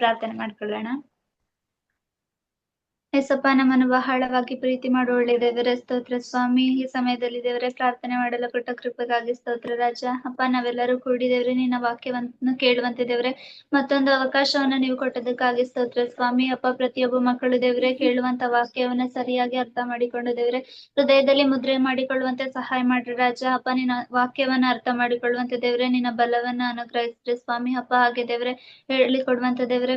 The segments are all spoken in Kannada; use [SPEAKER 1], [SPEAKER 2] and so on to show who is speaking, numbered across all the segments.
[SPEAKER 1] ಪ್ರಾರ್ಥನೆ ಮಾಡ್ಕೊಳ್ಳೋಣ. ಯೇಸಪ್ಪ, ನಮ್ಮನ್ನು ಬಹಳವಾಗಿ ಪ್ರೀತಿ ಮಾಡುವ ಒಳ್ಳೆ ದೇವರೇ, ಸ್ತೋತ್ರ ಸ್ವಾಮಿ. ಈ ಸಮಯದಲ್ಲಿ ದೇವರೇ ಪ್ರಾರ್ಥನೆ ಮಾಡಲು ಕೊಟ್ಟ ಕೃಪೆಗಾಗಿ ಸ್ತೋತ್ರ ರಾಜ. ಅಪ್ಪ, ನಾವೆಲ್ಲರೂ ಕೂಡಿ ದೇವರೇ ನಿನ್ನ ವಾಕ್ಯವನ್ನು ಕೇಳುವಂತೆ ದೇವರೇ ಮತ್ತೊಂದು ಅವಕಾಶವನ್ನು ನೀವು ಕೊಟ್ಟದಕ್ಕಾಗಿ ಸ್ತೋತ್ರ ಸ್ವಾಮಿ. ಅಪ್ಪ, ಪ್ರತಿಯೊಬ್ಬ ಮಕ್ಕಳು ದೇವರೇ ಕೇಳುವಂತ ವಾಕ್ಯವನ್ನು ಸರಿಯಾಗಿ ಅರ್ಥ ಮಾಡಿಕೊಂಡು ದೇವರೇ ಹೃದಯದಲ್ಲಿ ಮುದ್ರೆ ಮಾಡಿಕೊಳ್ಳುವಂತೆ ಸಹಾಯ ಮಾಡ್ರಿ ರಾಜ. ಅಪ್ಪ, ನಿನ್ನ ವಾಕ್ಯವನ್ನ ಅರ್ಥ ಮಾಡಿಕೊಳ್ಳುವಂತೆ ದೇವರೇ ನಿನ್ನ ಬಲವನ್ನ ಅನುಗ್ರಹಿಸ್ರಿ ಸ್ವಾಮಿ. ಅಪ್ಪ, ಹಾಗೆ ದೇವರೇ ಹೇಳಿಕೊಡುವಂತ ದೇವರೇ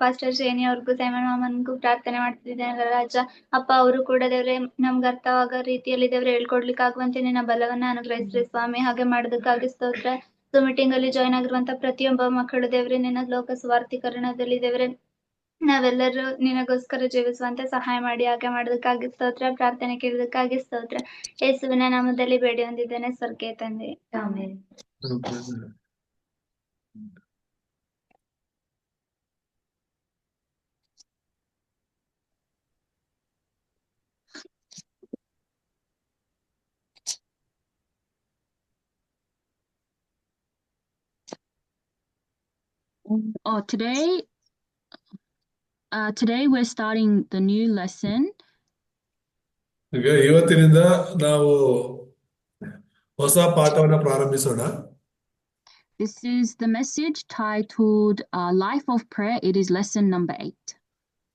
[SPEAKER 1] ಪಾಸ್ಟರ್ ಶೇನಿ ಅವ್ರಿಗೂ ಸೈಮನ್ ಮಾಮನ್ಗೂ ಪ್ರಾರ್ಥನೆ ಮಾಡ್ತಿದ್ದೇನೆ ರಾಜ. ಅಪ್ಪ, ಅವರು ಕೂಡ ದೇವ್ರೆ ನಮ್ಗೆ ಅರ್ಥವಾಗೋ ರೀತಿಯಲ್ಲಿ ದೇವ್ರೆ ಹೇಳ್ಕೊಡ್ಲಿಕ್ಕೆ ಆಗುವಂತೆ ನಿನ್ನ ಬಲವನ್ನ ಅನುಗ್ರಹಿಸ್ರಿ ಸ್ವಾಮಿ. ಹಾಗೆ ಮಾಡೋದಕ್ಕಾಗಿ ಸ್ತೋತ್ರ. ಮೀಟಿಂಗ್ ಅಲ್ಲಿ ಜಾಯ್ನ್ ಆಗಿರುವಂತ ಪ್ರತಿಯೊಬ್ಬ ಮಕ್ಕಳು ದೇವ್ರೆ ನಿನ್ನ ಲೋಕ ಸ್ವಾರ್ಥೀಕರಣದಲ್ಲಿ ದೇವ್ರೆ ನಾವೆಲ್ಲರೂ ನಿನಗೋಸ್ಕರ ಜೀವಿಸುವಂತೆ ಸಹಾಯ ಮಾಡಿ. ಹಾಗೆ ಮಾಡೋದಕ್ಕಾಗಿ ಸ್ತೋತ್ರ. ಪ್ರಾರ್ಥನೆ ಕೇಳೋದಕ್ಕಾಗಿ ಸ್ತೋತ್ರ. ಯೇಸುವಿನ ನಾಮದಲ್ಲಿ ಬೇಡಿ ಹೊಂದಿದ್ದೇನೆ ಸ್ವರ್ಗೀಯ ತಂದೆ, amen.
[SPEAKER 2] Today we're starting the new lesson.
[SPEAKER 3] ಈಗ ಇವತ್ತಿನಿಂದ ನಾವು ಹೊಸ ಪಾಠವನ್ನು ಪ್ರಾರಂಭಿಸೋಣ.
[SPEAKER 2] This is the message titled Life of Prayer. It is lesson number 8.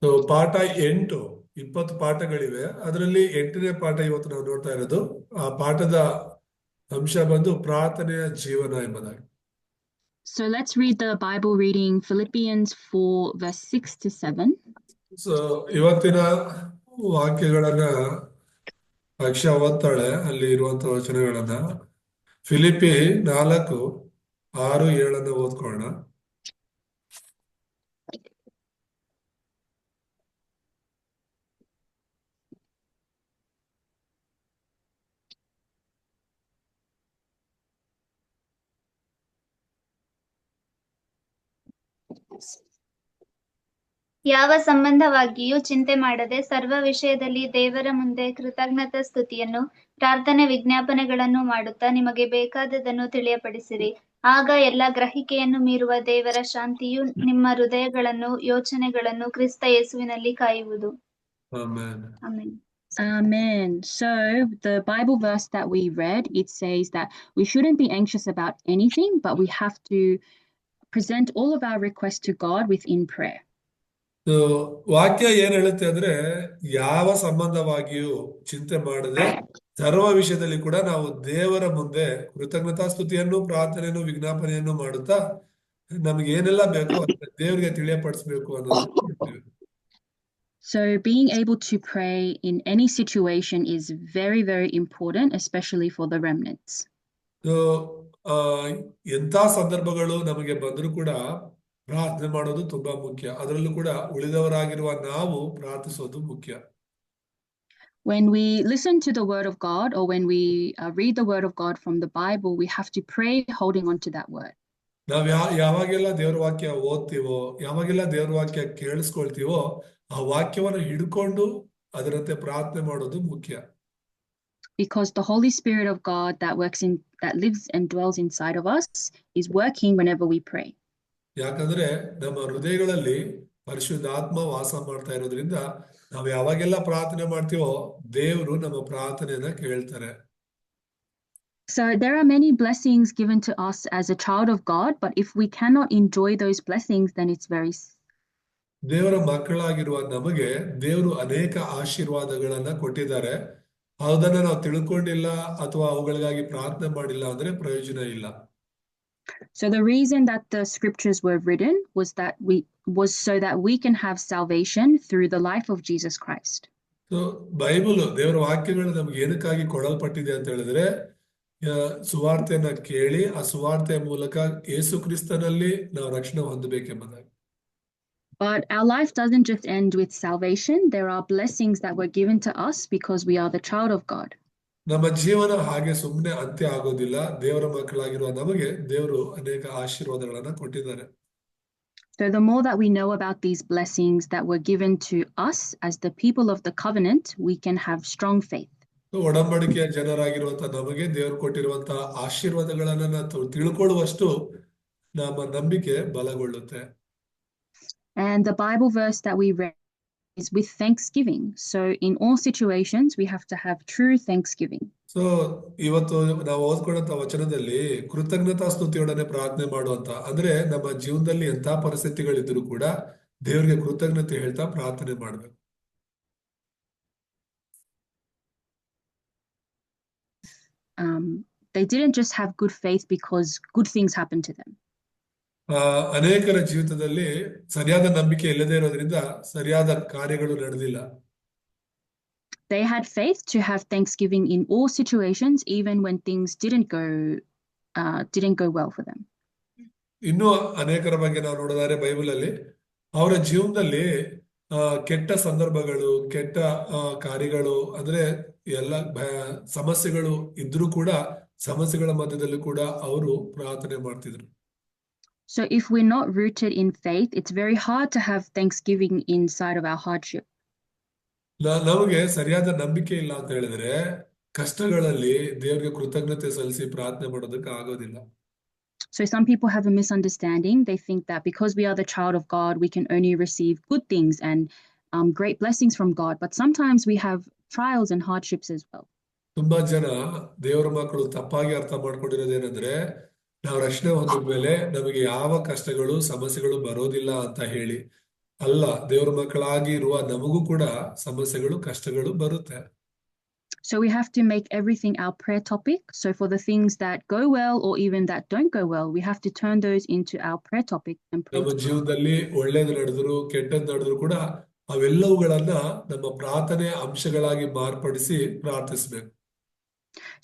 [SPEAKER 3] So ಪಾಠ 8, 20 ಪಾಠಗಳಿವೆ. ಅದರಲ್ಲಿ 8ನೇ ಪಾಠ ಇವತ್ತು ನಾವು ನೋಡ್ತಾ ಇರೋದು. ಆ ಪಾಠದ ಅಂಶ ಬಂದು ಪ್ರಾರ್ಥನೆಯ ಜೀವನ ಎಂಬುದಾಗಿ.
[SPEAKER 2] So let's read the Bible reading, Philippians 4 verse 6 to 7.
[SPEAKER 3] So ಇವತ್ತಿನ ವಾಕ್ಯಗಳನ್ನ ಅಕ್ಷ ಓದ್ತಾಳೆ, ಅಲ್ಲಿ ಇರುವಂತ ವಚನಗಳನ್ನ. ಫಿಲಿಪಿ 4, 6, 7 ಓದ್ಕೊಳ್ಳೋಣ.
[SPEAKER 1] ಯಾವ ಸಂಬಂಧವಾಗಿಯೂ ಚಿಂತೆ ಮಾಡದೆ ಸರ್ವ ವಿಷಯದಲ್ಲಿ ದೇವರ ಮುಂದೆ ಕೃತಜ್ಞತಾ ಸ್ತುತಿಯನ್ನು ಪ್ರಾರ್ಥನೆ ವಿಜ್ಞಾಪನೆಗಳನ್ನು ಮಾಡುತ್ತಾ ನಿಮಗೆ ಬೇಕಾದದನ್ನು ತಿಳಿಯಪಡಿಸಿರಿ. ಆಗ ಎಲ್ಲ ಗ್ರಹಿಕೆಯನ್ನು ಮೀರುವ ದೇವರ ಶಾಂತಿಯು ನಿಮ್ಮ ಹೃದಯಗಳನ್ನು ಯೋಚನೆಗಳನ್ನು ಕ್ರಿಸ್ತ ಯೇಸುವಿನಲ್ಲಿ ಕಾಯುವುದು.
[SPEAKER 3] Amen.
[SPEAKER 2] Amen. So the Bible verse that we read, it says that we shouldn't be anxious about anything, but we have to present all of our requests to God within prayer.
[SPEAKER 3] ವಾಕ್ಯ ಏನ್ ಹೇಳುತ್ತೆ ಅಂದ್ರೆ, ಯಾವ ಸಂಬಂಧವಾಗಿಯೂ ಚಿಂತೆ ಮಾಡದೆ ಸರ್ವ ವಿಷಯದಲ್ಲಿ ಕೂಡ ನಾವು ದೇವರ ಮುಂದೆ ಕೃತಜ್ಞತಾ ಸ್ತುತಿಯನ್ನು ಪ್ರಾರ್ಥನೆಯನ್ನು ವಿಜ್ಞಾಪನೆಯನ್ನು ಮಾಡುತ್ತಾ ನಮ್ಗೆ ಏನೆಲ್ಲ ಬೇಕೋ ದೇವರಿಗೆ ತಿಳಿಯಪಡಿಸ್ಬೇಕು ಅನ್ನೋದು.
[SPEAKER 2] So being able to pray in any situation is very, very important, especially for the remnants.
[SPEAKER 3] So ಎಂತ ಸಂದರ್ಭಗಳು ನಮಗೆ ಬಂದರೂ ಕೂಡ ಪ್ರಾರ್ಥನೆ ಮಾಡೋದು ತುಂಬಾ ಮುಖ್ಯ. ಅದರಲ್ಲೂ ಕೂಡ ಉಳಿದವರಾಗಿರುವ ನಾವು ಪ್ರಾರ್ಥಿಸೋದು ಮುಖ್ಯ.
[SPEAKER 2] When we listen to the word of God, or when we read the word of God from the Bible, we have to pray holding on to that word.
[SPEAKER 3] ನಾವ್ ಯಾವಾಗೆಲ್ಲ ದೇವ್ರ ವಾಕ್ಯ ಓದ್ತೀವೋ, ಯಾವಾಗೆಲ್ಲ ದೇವ್ರ ವಾಕ್ಯ ಕೇಳಿಸ್ಕೊಳ್ತೀವೋ, ಆ ವಾಕ್ಯವನ್ನು ಹಿಡ್ಕೊಂಡು ಅದರಂತೆ ಪ್ರಾರ್ಥನೆ ಮಾಡೋದು ಮುಖ್ಯ.
[SPEAKER 2] Because the Holy Spirit of God that lives and dwells inside of us is working whenever we pray.
[SPEAKER 3] ಯಾಕಂದ್ರೆ ನಮ್ಮ ಹೃದಯಗಳಲ್ಲಿ ಪರಿಶುದ್ಧಾತ್ಮ ವಾಸ ಮಾಡ್ತಾ ಇರೋದ್ರಿಂದ ನಾವು ಯಾವಾಗೆಲ್ಲ ಪ್ರಾರ್ಥನೆ ಮಾಡ್ತೀವೋ ದೇವರು ನಮ್ಮ ಪ್ರಾರ್ಥನೆಯನ್ನ ಕೇಳ್ತಾರೆ.
[SPEAKER 2] So there are many blessings given to us as a child of God, but if we cannot enjoy those blessings, then it's very
[SPEAKER 3] ದೇವರ ಮಕ್ಕಳಾಗಿರುವ ನಮಗೆ ದೇವರು ಅನೇಕ ಆಶೀರ್ವಾದಗಳನ್ನ ಕೊಟ್ಟಿದ್ದಾರೆ. ಅದನ್ನ ನಾವು ತಿಳ್ಕೊಂಡಿಲ್ಲ ಅಥವಾ ಅವುಗಳಿಗಾಗಿ ಪ್ರಾರ್ಥನೆ ಮಾಡಿಲ್ಲ ಅಂದ್ರೆ ಪ್ರಯೋಜನ ಇಲ್ಲ.
[SPEAKER 2] So the reason that the scriptures were written was so that we can have salvation through the life of Jesus Christ.
[SPEAKER 3] So Bible ದೇವರ ವಾಕ್ಯಗಳು ನಮ್ಗೆ ಏನಕ್ಕಾಗಿ ಕೊಡಲ್ಪಟ್ಟಿದೆ ಅಂತ ಹೇಳಿದ್ರೆ, ಸುವಾರ್ತೆಯನ್ನ ಕೇಳಿ ಆ ಸುವಾರ್ತೆಯ ಮೂಲಕ ಯೇಸು ಕ್ರಿಸ್ತನಲ್ಲಿ ನಾವು ರಕ್ಷಣೆ ಹೊಂದಬೇಕೆಂಬುದಾಗಿ.
[SPEAKER 2] But our life doesn't just end with salvation. There are blessings that were given to us because we are the child of God.
[SPEAKER 3] ನಮ್ಮ ಜೀವನ ಹಾಗೆ ಸುಮ್ಮನೆ ಅಂತ್ಯ ಆಗೋದಿಲ್ಲ. ದೇವರ ಮಕ್ಕಳಾಗಿರುವ ನಮಗೆ ದೇವರು ಅನೇಕ ಆಶೀರ್ವಾದಗಳನ್ನ ಕೊಟ್ಟಿದ್ದಾರೆ.
[SPEAKER 2] So the more that we know about these blessings that were given to us as the people of the covenant, we can have strong faith.
[SPEAKER 3] ಒಡಂಬಡಿಕೆಯ ಜನರಾಗಿರುವಂತ ನಮಗೆ ದೇವರು ಕೊಟ್ಟಿರುವಂತಹ ಆಶೀರ್ವಾದಗಳನ್ನ ತಿಳ್ಕೊಳ್ಳುವಷ್ಟು ನಮ್ಮ ನಂಬಿಕೆ ಬಲಗೊಳ್ಳುತ್ತೆ.
[SPEAKER 2] And the Bible verse that we read is with thanksgiving. So in all situations, we have to have true thanksgiving.
[SPEAKER 3] So ಇವತ್ತು ನಾವು ಓದ್ಕೊಂಡಂತ ವಚನದಲ್ಲಿ ಕೃತಜ್ಞತಾ ಸ್ತುತಿಯೊಡನೆ ಪ್ರಾರ್ಥನೆ ಮಾಡುವಂತ, ಅಂದ್ರೆ ನಮ್ಮ ಜೀವನದಲ್ಲಿ ಎಂತ ಪರಿಸ್ಥಿತಿಗಳಿದ್ರು ಕೂಡ ದೇವರಿಗೆ ಕೃತಜ್ಞತೆ ಹೇಳ್ತಾ ಪ್ರಾರ್ಥನೆ ಮಾಡ್ಬೇಕು.
[SPEAKER 2] They didn't just have good faith because good things happened to them.
[SPEAKER 3] ಅನೇಕರ ಜೀವಿತದಲ್ಲಿ ಸರಿಯಾದ ನಂಬಿಕೆ ಇಲ್ಲದೆ ಇರೋದ್ರಿಂದ ಸರಿಯಾದ ಕಾರ್ಯಗಳು ನಡೆದಿಲ್ಲ.
[SPEAKER 2] They had faith to have thanksgiving in all situations, even when things didn't go well for them.
[SPEAKER 3] ಇನ್ನು ಅನೇಕರ ಬಗ್ಗೆ ನಾವು ನೋಡಿದರೆ ಬೈಬಲ್ ಅಲ್ಲಿ ಅವರ ಜೀವನದಲ್ಲಿ ಕೆಟ್ಟ ಸಂದರ್ಭಗಳು, ಕೆಟ್ಟ ಕಾರ್ಯಗಳು, ಅಂದ್ರೆ ಎಲ್ಲ ಸಮಸ್ಯೆಗಳು ಇದ್ರೂ ಕೂಡ ಸಮಸ್ಯೆಗಳ ಮಧ್ಯದಲ್ಲಿ ಕೂಡ ಅವರು ಪ್ರಾರ್ಥನೆ ಮಾಡ್ತಿದ್ರು.
[SPEAKER 2] So if we're not rooted in faith, it's very hard to have thanksgiving inside of our hardship.
[SPEAKER 3] ನಮಗೆ ಸರಿಯಾದ ನಂಬಿಕೆ ಇಲ್ಲ ಅಂತ ಹೇಳಿದ್ರೆ ಕಷ್ಟಗಳಲ್ಲಿ ದೇವರಿಗೆ ಕೃತಜ್ಞತೆ ಸಲ್ಲಿಸಿ ಪ್ರಾರ್ಥನೆ ಮಾಡೋದಕ್ಕೆ ಆಗೋದಿಲ್ಲ.
[SPEAKER 2] So some people have a misunderstanding. They think that because we are the child of God, we can only receive good things and great blessings from God. But sometimes we have trials and hardships as well.
[SPEAKER 3] ತುಂಬಾ ಜನ ದೇವರ ಮಕ್ಕಳು ತಪ್ಪಾಗಿ ಅರ್ಥ ಮಾಡ್ಕೊಂಡಿರೋದೇನಂದ್ರೆ ನಾವು ರಕ್ಷಣೆ ಹೊಂದಿದ ಮೇಲೆ ನಮಗೆ ಯಾವ ಕಷ್ಟಗಳು ಸಮಸ್ಯೆಗಳು ಬರೋದಿಲ್ಲ ಅಂತ ಹೇಳಿ. ಅಲ್ಲ, ದೇವರ ಮಕ್ಕಳಾಗಿ ಇರುವ ನಮಗೂ ಕೂಡ ಸಮಸ್ಯೆಗಳು ಕಷ್ಟಗಳು ಬರುತ್ತೆ.
[SPEAKER 2] So we have to make everything our prayer topic. So for the things that go well or even that don't go well, we have to turn those into our prayer topic and pray.
[SPEAKER 3] ನಮ್ಮ ಜೀವನದಲ್ಲಿ ಒಳ್ಳೇದು ನಡೆದ್ರು ಕೆಟ್ಟದ್ದು ನಡೆದ್ರು ಕೂಡ ಅವೆಲ್ಲವುಗಳನ್ನ ನಮ್ಮ ಪ್ರಾರ್ಥನೆಯ ಅಂಶಗಳಾಗಿ ಮಾರ್ಪಡಿಸಿ ಪ್ರಾರ್ಥಿಸಬೇಕು.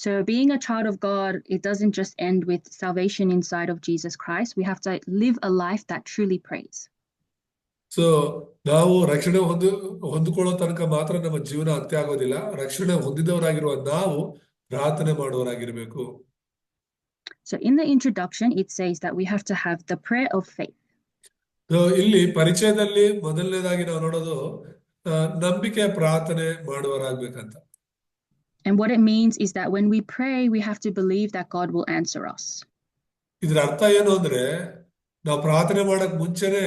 [SPEAKER 2] So being a child of God, it doesn't just end with salvation inside of Jesus Christ. We have to live a life that truly prays.
[SPEAKER 3] So ನಾವು ರಕ್ಷಣೆ ಹೊಂದಿಕೊಳ್ಳೋ ತನಕ ಮಾತ್ರ ನಮ್ಮ ಜೀವನ ಅಂತ್ಯ ಆಗೋದಿಲ್ಲ. ರಕ್ಷಣೆ ಹೊಂದಿದವರಾಗಿರುವ ನಾವು ಪ್ರಾರ್ಥನೆ ಮಾಡುವವರಾಗಿರ್ಬೇಕು.
[SPEAKER 2] So in the introduction, it says that we have to have the prayer of faith.
[SPEAKER 3] ಇಲ್ಲಿ ಪರಿಚಯದಲ್ಲಿ ಮೊದಲನೇದಾಗಿ ನಾವು ನೋಡೋದು ನಂಬಿಕೆಯ ಪ್ರಾರ್ಥನೆ ಮಾಡುವವರಾಗ್ಬೇಕಂತ.
[SPEAKER 2] And what it means is that when we pray, we have to believe that God will answer us.
[SPEAKER 3] ಇದ್ರ ಅರ್ಥ ಏನು ಅಂದ್ರೆ ನಾವು ಪ್ರಾರ್ಥನೆ ಮಾಡಕ್ ಮುಂಚೆನೆ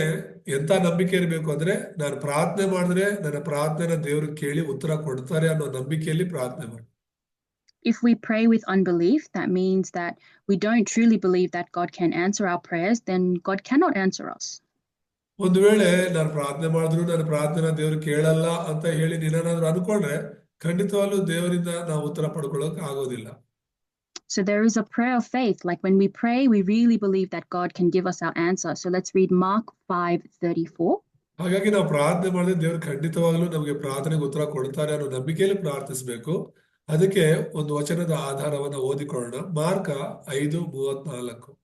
[SPEAKER 3] ಎಂತ ನಂಬಿಕೆ ಇರಬೇಕು ಅಂದ್ರೆ ನಾನು ಪ್ರಾರ್ಥನೆ ಮಾಡಿದ್ರೆ ನನ್ನ ಪ್ರಾರ್ಥನೆನ ದೇವರು ಕೇಳಿ ಉತ್ತರ ಕೊಡ್ತಾರೆ ಅನ್ನೋ ನಂಬಿಕೆಯಲ್ಲಿ ಪ್ರಾರ್ಥನೆ ಮಾಡಿ.
[SPEAKER 2] If we pray with unbelief, that means that we don't truly believe that God can answer our prayers, then God cannot answer us.
[SPEAKER 3] ಒಂದು ವೇಳೆ ನಾನು ಪ್ರಾರ್ಥನೆ ಮಾಡಿದ್ರು ನನ್ನ ಪ್ರಾರ್ಥನೆ ದೇವರು ಕೇಳಲ್ಲ ಅಂತ ಹೇಳಿ ನೀನೇನಾದ್ರೂ ಅನ್ಕೊಂಡ್ರೆ ಖಂಡಿತವಾಗ್ಲೂ ದೇವರಿಂದ ನಾವು ಉತ್ತರ ಪಡ್ಕೊಳ್ಳೋಕೆ ಆಗೋದಿಲ್ಲ.
[SPEAKER 2] So there is a prayer of faith. Like when we pray, we really believe that God can give us our answer. So let's read Mark 5:34.
[SPEAKER 3] ಹಾಗಾಗಿ ನಾವು ಪ್ರಾರ್ಥನೆ ಮಾಡಿದ್ರೆ ದೇವರು ಖಂಡಿತವಾಗ್ಲೂ ನಮಗೆ ಪ್ರಾರ್ಥನೆಗೆ ಉತ್ತರ ಕೊಡ್ತಾರೆ ಅನ್ನೋ ನಂಬಿಕೆಯಲ್ಲಿ ಪ್ರಾರ್ಥಿಸಬೇಕು. ಅದಕ್ಕೆ ಒಂದು ವಚನದ ಆಧಾರವನ್ನ ಓದಿಕೊಳ್ಳೋಣ. ಮಾರ್ಕ 5:34.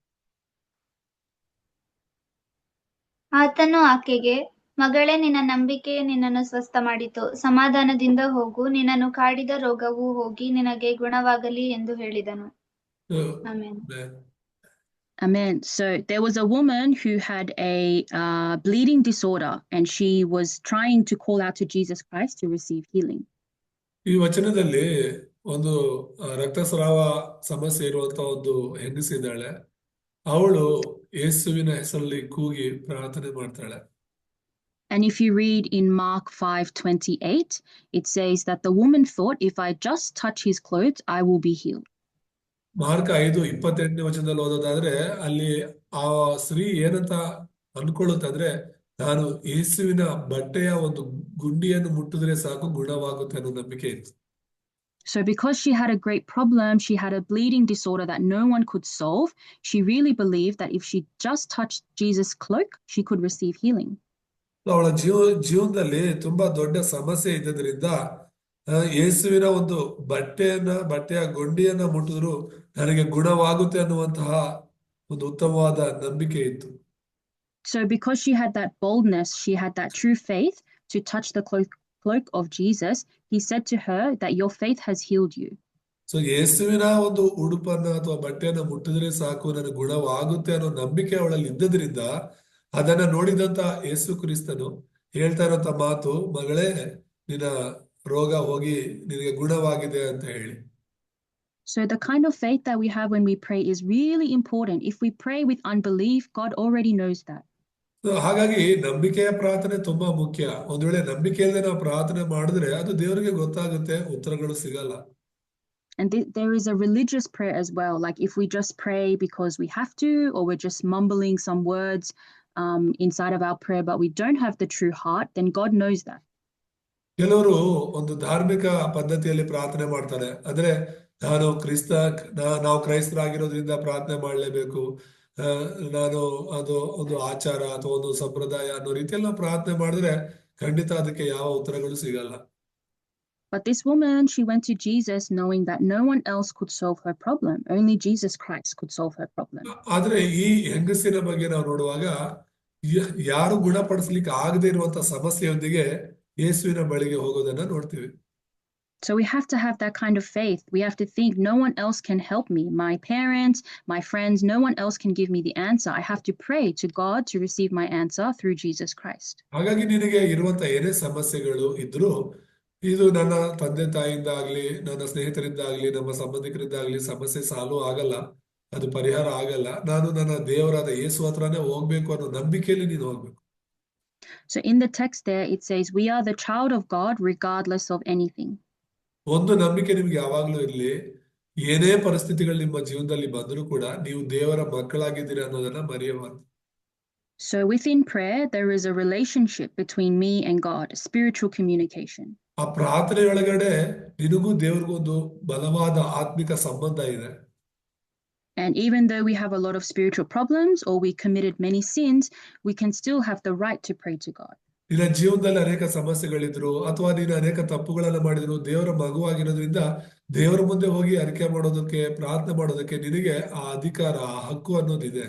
[SPEAKER 1] ಆತನು ಆಕೆಗೆ, ಮಗಳೇ, ನಿನ್ನ ನಂಬಿಕೆಯು ನಿನ್ನನ್ನು ಸ್ವಸ್ಥ ಮಾಡಿತು, ಸಮಾಧಾನದಿಂದ ಹೋಗು, ನಿನ್ನನ್ನು ಕಾಡಿದ ರೋಗವು ಹೋಗಿ ನಿನಗೆ ಗುಣವಾಗಲಿ ಎಂದು ಹೇಳಿದನು. Amen.
[SPEAKER 2] Amen. So there was a woman who had a bleeding disorder, and she was trying to call out to Jesus Christ to receive healing.
[SPEAKER 3] ಈ ವಚನದಲ್ಲಿ ಒಂದು ರಕ್ತಸ್ರಾವ ಸಮಸ್ಯೆ ಇರುವಂತ ಒಂದು ಹೆಂಗಸಿದ್ದಾಳೆ. ಅವಳು ಯೇಸುವಿನ ಹೆಸರಲ್ಲಿ ಕೂಗಿ ಪ್ರಾರ್ಥನೆ ಮಾಡ್ತಾಳೆ.
[SPEAKER 2] And if you read in Mark 5:28, it says that the woman thought, if I just touch his clothes, I will be healed.
[SPEAKER 3] Mark 5:28ನೇ ವಚನದಲ್ಲಿ ಓದೋದಾದ್ರೆ ಅಲ್ಲಿ ಆ ಸ್ತ್ರೀ ಏನಂತ ಅನ್ಕೊಳ್ಳುತ್ತಂದ್ರೆ ನಾನು ಯೇಸುವಿನ ಬಟ್ಟೆಯ ಒಂದು ಗುಂಡಿಯನ್ನು ಮುಟ್ಟಿದ್ರೆ ಸಾಕು ಗುಣವಾಗುತ್ತೆ ಅನ್ನೋ ನಂಬಿಕೆ ಇತ್ತು.
[SPEAKER 2] So because she had a great problem, she had a bleeding disorder that no one could solve, she really believed that if she just touched Jesus' cloak, she could receive healing.
[SPEAKER 3] ಅವಳ ಜೀವನದಲ್ಲಿ ತುಂಬಾ ದೊಡ್ಡ ಸಮಸ್ಯೆ ಇದ್ದದ್ರಿಂದ ಯೇಸುವಿನ ಒಂದು ಬಟ್ಟೆಯ ಗೊಂಡಿಯನ್ನ ಮುಟ್ಟಿದ್ರು ನನಗೆ ಗುಣವಾಗುತ್ತೆ ಅನ್ನುವಂತಹ ಒಂದು ಉತ್ತಮವಾದ ನಂಬಿಕೆ ಇತ್ತು.
[SPEAKER 2] So because she had that boldness, she had that true faith to touch the cloak of Jesus, he said to her that your faith has healed you.
[SPEAKER 3] So ಯೇಸುವಿನ ಒಂದು ಉಡುಪನ್ನ ಅಥವಾ ಬಟ್ಟೆಯನ್ನ ಮುಟ್ಟಿದ್ರೆ ಸಾಕು ನನಗೆ ಗುಣವಾಗುತ್ತೆ ಅನ್ನೋ ನಂಬಿಕೆ ಅವಳಲ್ಲಿ ಇದ್ದದ್ರಿಂದ ಅದನ್ನ ನೋಡಿದಂತ ಯೇಸು ಕ್ರಿಸ್ತನು ಹೇಳ್ತಾ ಇರೋಂತ ಮಾತು, ಮಗಳೇ, ನಿನ್ನ ರೋಗ ಹೋಗಿ ನಿನಗೆ ಗುಣವಾಗಿದೆ ಅಂತ ಹೇಳಿ.
[SPEAKER 2] So the kind of faith that we have when we pray is really important. If we pray with unbelief, God already knows that.
[SPEAKER 3] So ಹಾಗಾಗಿ ನಂಬಿಕೆಯ ಪ್ರಾರ್ಥನೆ ತುಂಬಾ ಮುಖ್ಯ. ಒಂದ್ ವೇಳೆ ನಂಬಿಕೆ ಇಲ್ಲದೆ ನಾವು ಪ್ರಾರ್ಥನೆ ಮಾಡಿದ್ರೆ ಅದು ದೇವರಿಗೆ ಗೊತ್ತಾಗುತ್ತೆ, ಉತ್ತರಗಳು ಸಿಗಲ್ಲ.
[SPEAKER 2] And there is a religious prayer as well. Like if we just pray because we have to, or we're just mumbling some words inside of our prayer, but we don't have the true heart, then God knows that.
[SPEAKER 3] ಕೆಲವರು ಒಂದು ಧಾರ್ಮಿಕ ಪದ್ಧತಿಯಲ್ಲಿ ಪ್ರಾರ್ಥನೆ ಮಾಡ್ತಾರೆ. ಅಂದ್ರೆ ನಾವು ಕ್ರೈಸ್ತರಾಗಿರೋದ್ರಿಂದ ಪ್ರಾರ್ಥನೆ ಮಾಡಲೇಬೇಕು, ನಾನು ಅದು ಒಂದು ಆಚಾರ ಅಥವಾ ಒಂದು ಸಂಪ್ರದಾಯ ಅನ್ನೋ ರೀತಿಯಲ್ಲಿ ನಾವು ಪ್ರಾರ್ಥನೆ ಮಾಡಿದ್ರೆ ಖಂಡಿತ ಅದಕ್ಕೆ ಯಾವ ಉತ್ತರಗಳು ಸಿಗಲ್ಲ.
[SPEAKER 2] But this woman, she went to Jesus knowing that no one else could solve her problem. Only Jesus Christ could solve her problem.
[SPEAKER 3] ಆದ್ರೆ ಈ ಹೆಂಗಸಿನ ಬಗ್ಗೆ ನಾವು ನೋಡುವಾಗ ಯಾರು ಗುಣಪಡಿಸ್ಲಿಕ್ಕೆ ಆಗದೆ ಇರುವಂತ ಸಮಸ್ಯೆಯೊಂದಿಗೆ ಯೇಸುವಿನ ಬಳಿಗೆ ಹೋಗೋದನ್ನ ನೋಡ್ತೀವಿ.
[SPEAKER 2] So we have to have that kind of faith. We have to think no one else can help me. My parents, my friends, no one else can give me the answer. I have to pray to God to receive my answer through Jesus Christ.
[SPEAKER 3] ಹಾಗಾಗಿ ನಿನಗೆ ಇರುವಂತ ಏನೇ ಸಮಸ್ಯೆಗಳು ಇದ್ರೂ ಇದು ನನ್ನ ತಂದೆ ತಾಯಿಯಿಂದ ಆಗ್ಲಿ, ನನ್ನ ಸ್ನೇಹಿತರಿಂದ ಆಗ್ಲಿ, ನಮ್ಮ ಸಂಬಂಧಿಕರಿಂದ ಸಮಸ್ಯೆ ಸಾಲ್ವ್ ಆಗಲ್ಲ, ಅದು ಪರಿಹಾರ ಆಗಲ್ಲ. ನಾನು ನನ್ನ ದೇವರಾದ ಯೇಸು ಹತ್ರನೇ ಹೋಗ್ಬೇಕು ಅನ್ನೋ ನಂಬಿಕೆಯಲ್ಲಿ ನೀನು ಹೋಗ್ಬೇಕು.
[SPEAKER 2] So in the text there, it says, we are the child of God regardless of anything.
[SPEAKER 3] ಒಂದು ನಂಬಿಕೆ ನಿಮ್ಗೆ ಯಾವಾಗ್ಲೂ ಇರ್ಲಿ, ಏನೇ ಪರಿಸ್ಥಿತಿಗಳು ನಿಮ್ಮ ಜೀವನದಲ್ಲಿ ಬಂದರೂ ಕೂಡ ನೀವು ದೇವರ ಮಕ್ಕಳಾಗಿದ್ದೀರಾ ಅನ್ನೋದನ್ನ ಮರೆಯಬಾರದು.
[SPEAKER 2] So within prayer, there is a relationship between me and God, a spiritual communication.
[SPEAKER 3] ಆ ಪ್ರಾರ್ಥನೆಯೊಳಗಡೆ ನಿನಗೂ ದೇವರಿಗೂ ಒಂದು ಬಲವಾದ ಆತ್ಮಿಕ ಸಂಬಂಧ ಇದೆ.
[SPEAKER 2] And even though we have a lot of spiritual problems or we committed many sins, we can still have the right to pray to God.
[SPEAKER 3] ನಿನ್ನ ಜೀವನದಲ್ಲಿ ಅನೇಕ ಸಮಸ್ಯೆಗಳಿದ್ರು ಅಥವಾ ನೀನು ಅನೇಕ ತಪ್ಪುಗಳನ್ನ ಮಾಡಿದ್ರು, ದೇವರ ಮಗುವಾಗಿರೋದ್ರಿಂದ ದೇವರ ಮುಂದೆ ಹೋಗಿ ಅರಿಕೆ ಮಾಡೋದಕ್ಕೆ, ಪ್ರಾರ್ಥನೆ ಮಾಡೋದಕ್ಕೆ ನಿನಗೆ ಆ ಅಧಿಕಾರ, ಆ ಹಕ್ಕು ಅನ್ನೋದಿದೆ.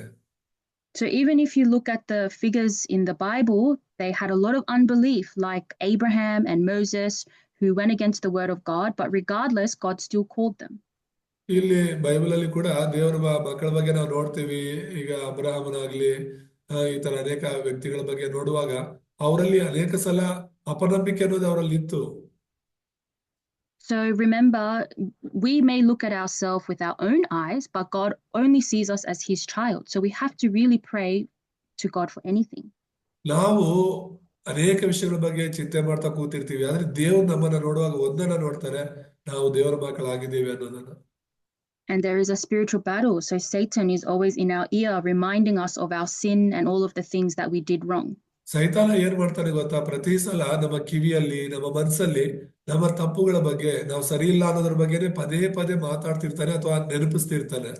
[SPEAKER 2] So even if you look at the figures in the Bible, they had a lot of unbelief, like Abraham and Moses, who went against the word of God, but regardless, God still called them.
[SPEAKER 3] ಇಲ್ಲಿ ಬೈಬಲ್ ಅಲ್ಲಿ ಕೂಡ ದೇವರ ಮಕ್ಕಳ ಬಗ್ಗೆ ನಾವು ನೋಡ್ತೀವಿ. ಈಗ ಅಬ್ರಹಾಮನಾಗ್ಲಿ, ಈ ತರ ಅನೇಕ ವ್ಯಕ್ತಿಗಳ ಬಗ್ಗೆ ನೋಡುವಾಗ ಅವರಲ್ಲಿ ಅನೇಕ ಸಲ ಅಪನಂಬಿಕೆ ಅನ್ನೋದು ಅವರಲ್ಲಿ ಇತ್ತು.
[SPEAKER 2] So remember, we may look at ourselves with our own eyes, but God only sees us as his child. So we have to really pray to God for anything.
[SPEAKER 3] ನಾವು ಅನೇಕ ವಿಷಯಗಳ ಬಗ್ಗೆ ಚಿಂತೆ ಮಾಡ್ತಾ ಕೂತಿರ್ತೀವಿ, ಆದ್ರೆ ದೇವ್ರು ನಮ್ಮನ್ನ ನೋಡುವಾಗ ಒಂದನ್ನ ನೋಡ್ತಾರೆ, ನಾವು ದೇವರ ಮಕ್ಕಳಾಗಿದ್ದೇವೆ ಅನ್ನೋದನ್ನ.
[SPEAKER 2] And there is a spiritual battle. So Satan is always in our ear, reminding us of our sin and all of the things that we did wrong.
[SPEAKER 3] ಸೈತಾನ ಏನ್ ಮಾಡ್ತಾನೆ ಗೊತ್ತಾ? ಪ್ರತಿ ಸಲ ನಮ್ಮ ಕಿವಿಯಲ್ಲಿ, ನಮ್ಮ ಮನಸ್ಸಲ್ಲಿ ನಮ್ಮ ತಪ್ಪುಗಳ ಬಗ್ಗೆ, ನಾವು ಸರಿ ಇಲ್ಲ ಅನ್ನೋದ್ರ ಬಗ್ಗೆನೆ ಪದೇ ಪದೇ ಮಾತಾಡ್ತಿರ್ತಾನೆ ಅಥವಾ ನೆನಪಿಸ್ತಿರ್ತಾನೆ.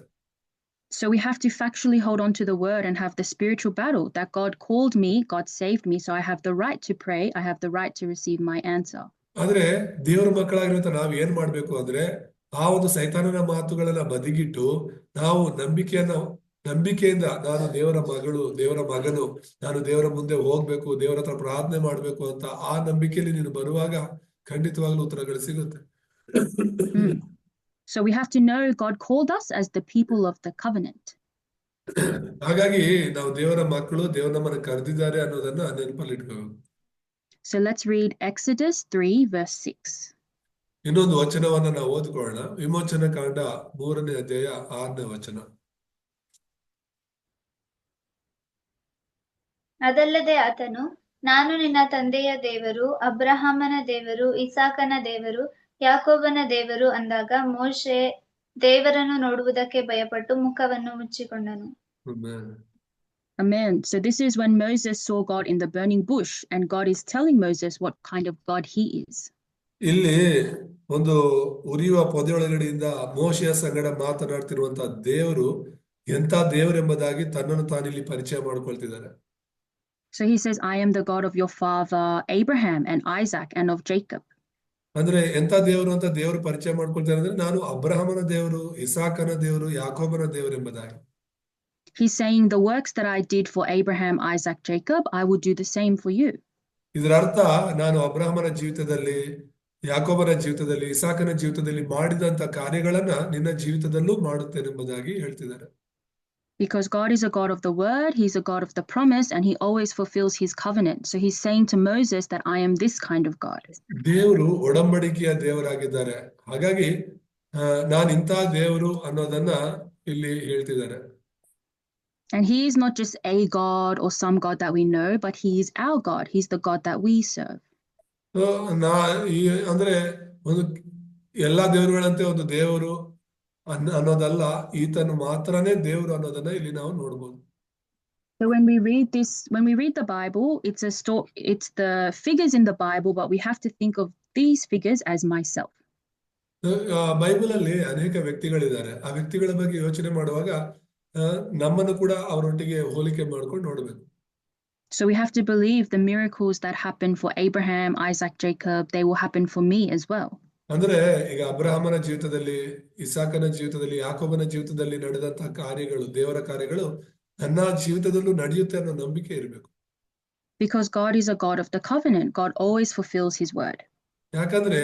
[SPEAKER 2] So we have to factually hold on to the word and have the spiritual battle that God called me, God saved me, so I have the right to pray, I have the right to receive my answer.
[SPEAKER 3] ಆದ್ರೆ ದೇವರ ಮಕ್ಕಳಾಗಿರುವಂತ ನಾವ್ ಏನ್ ಮಾಡ್ಬೇಕು ಅಂದ್ರೆ, ಆ ಒಂದು ಸೈತಾನನ ಮಾತುಗಳನ್ನ ಬದಿಗಿಟ್ಟು ನಾವು ನಂಬಿಕೆಯಿಂದ ನಾನು ದೇವರ ಮಗಳು, ದೇವರ ಮಗನು, ನಾನು ದೇವರ ಮುಂದೆ ಹೋಗ್ಬೇಕು, ದೇವರ ಹತ್ರ ಪ್ರಾರ್ಥನೆ ಮಾಡ್ಬೇಕು ಅಂತ ಆ ನಂಬಿಕೆಯಲ್ಲಿ ನೀನು ಬರುವಾಗ ಖಂಡಿತವಾಗ್ಲೂ ಉತ್ತರಗಳು ಸಿಗುತ್ತೆ.
[SPEAKER 2] So we have to know God called us as the people of the covenant.
[SPEAKER 3] ಹಾಗಾಗಿ ನಾವು ದೇವರ ಮಕ್ಕಳು, ದೇವರು ನಮ್ಮನ್ನು ಕರೆದಿದ್ದಾರೆ ಅನ್ನೋದನ್ನ ನೆನಪಲ್ಲಿ ಇಟ್ಕೋಬೇಕು.
[SPEAKER 2] So let's read Exodus 3 verse 6.
[SPEAKER 3] ಇನ್ನೊಂದು ವಚನವನ್ನ ನಾವು ಓದ್ಕೊಳ್ಳೋಣ. ವಿಮೋಚನ ಕಾಂಡ 3ನೇ ಅಧ್ಯಾಯ 6ನೇ ವಚನ.
[SPEAKER 1] ಅದಲ್ಲದೆ ಆತನು, ನಾನು ನಿನ್ನ ತಂದೆಯ ದೇವರು, ಅಬ್ರಹಾಮನ ದೇವರು, ಇಸಾಕನ ದೇವರು, ಯಾಕೋಬನ ದೇವರು ಅಂದಾಗ ಮೋಶೆ ದೇವರನ್ನು ನೋಡುವುದಕ್ಕೆ ಭಯಪಟ್ಟು ಮುಖವನ್ನು ಮುಚ್ಚಿಕೊಂಡನು.
[SPEAKER 2] Amen. So this is when Moses saw God in the burning bush, and God is telling Moses what kind of God he is.
[SPEAKER 3] ಇಲ್ಲಿ ಒಂದು ಉರಿಯುವ ಪೊದೆಯೊಳಗಡೆಯಿಂದ ಮೋಶೆಯ ಸಂಗಡ ಮಾತನಾಡ್ತಿರುವಂತ ದೇವರು ಎಂತ ದೇವರೆಂಬುದಾಗಿ ತನ್ನನ್ನು ತಾನಿಲ್ಲಿ ಪರಿಚಯ ಮಾಡ್ಕೊಳ್ತಿದ್ದಾರೆ.
[SPEAKER 2] So he says, I am the God of your father Abraham and Isaac and of Jacob.
[SPEAKER 3] ಅಂದ್ರೆ ಎಂತ ದೇವರು ಅಂತ ದೇವರು ಪರಿಚಯ ಮಾಡ್ಕೊಳ್ತಾರೆ ಅಂದ್ರೆ, ನಾನು ಅಬ್ರಹಾಮನ ದೇವರು, ಇಸಾಕನ ದೇವರು, ಯಾಕೋಬನ ದೇವರು ಎಂಬುದಾಗಿ.
[SPEAKER 2] He's saying the works that I did for Abraham, Isaac, Jacob, I will do the same for you.
[SPEAKER 3] ಇದರ ಅರ್ಥ, ನಾನು ಅಬ್ರಹಾಮನ ಜೀವಿತದಲ್ಲಿ, ಯಾಕೋಬನ ಜೀವಿತದಲ್ಲಿ, ಇಸಾಕನ ಜೀವಿತದಲ್ಲಿ ಮಾಡಿದಂತ ಕಾರ್ಯಗಳನ್ನ ನಿನ್ನ ಜೀವಿತದಲ್ಲೂ ಮಾಡುತ್ತೇನೆ ಎಂಬುದಾಗಿ ಹೇಳ್ತಿದ್ದಾರೆ.
[SPEAKER 2] Because God is a God of the word, he's a God of the promise, and he always fulfills his covenant. So he's saying to Moses that I am this kind of God.
[SPEAKER 3] ದೇವರು ಒಡಂಬಡಿಕೆಯ ದೇವರಾಗಿದ್ದಾರೆ. ಹಾಗಾಗಿ ನಾನು ಇಂಥ ದೇವರು ಅನ್ನೋದನ್ನ ಇಲ್ಲಿ ಹೇಳ್ತಿದ್ದಾರೆ.
[SPEAKER 2] And he is not just a God or some God that we know, but he is our God. He's the God that we serve.
[SPEAKER 3] So, ನಾ ಈ ಅಂದ್ರೆ ಒಂದು ಎಲ್ಲಾ ದೇವರುಗಳಂತೆ ಒಂದು ದೇವರು ಅನ್ನೋದಲ್ಲ, ಈತನು ಮಾತ್ರನೇ ದೇವರು ಅನ್ನೋದನ್ನ ಇಲ್ಲಿ ನಾವು ನೋಡ್ಬೋದು.
[SPEAKER 2] So when we read the Bible, it's the figures in the Bible, but we have to think of these figures as myself.
[SPEAKER 3] Bible ಅಲ್ಲಿ ಅನೇಕ ವ್ಯಕ್ತಿಗಳಿದ್ದಾರೆ. ಆ ವ್ಯಕ್ತಿಗಳ ಬಗ್ಗೆ ಯೋಚನೆ ಮಾಡುವಾಗ ನಮ್ಮನ್ನು ಕೂಡ ಅವರೊಟ್ಟಿಗೆ ಹೋಲಿಕೆ ಮಾಡ್ಕೊಂಡು ನೋಡ್ಬೇಕು.
[SPEAKER 2] So we have to believe the miracles that happen for Abraham, Isaac, Jacob, they will happen for me as well.
[SPEAKER 3] ಅಂದ್ರೆ ಈಗ ಅಬ್ರಹಾಮನ ಜೀವಿತದಲ್ಲಿ, ಇಸಾಕನ ಜೀವಿತದಲ್ಲಿ, ಯಾಕೋಬನ ಜೀವಿತದಲ್ಲಿ ನಡೆದಂತಹ ಕಾರ್ಯಗಳು, ದೇವರ ಕಾರ್ಯಗಳು ನನ್ನ ಜೀವಿತದಲ್ಲೂ ನಡೆಯುತ್ತೆ ಅನ್ನೋ ನಂಬಿಕೆ ಇರಬೇಕು.
[SPEAKER 2] Because God is a God of the covenant. God always fulfills his word.
[SPEAKER 3] ಯಾಕಂದ್ರೆ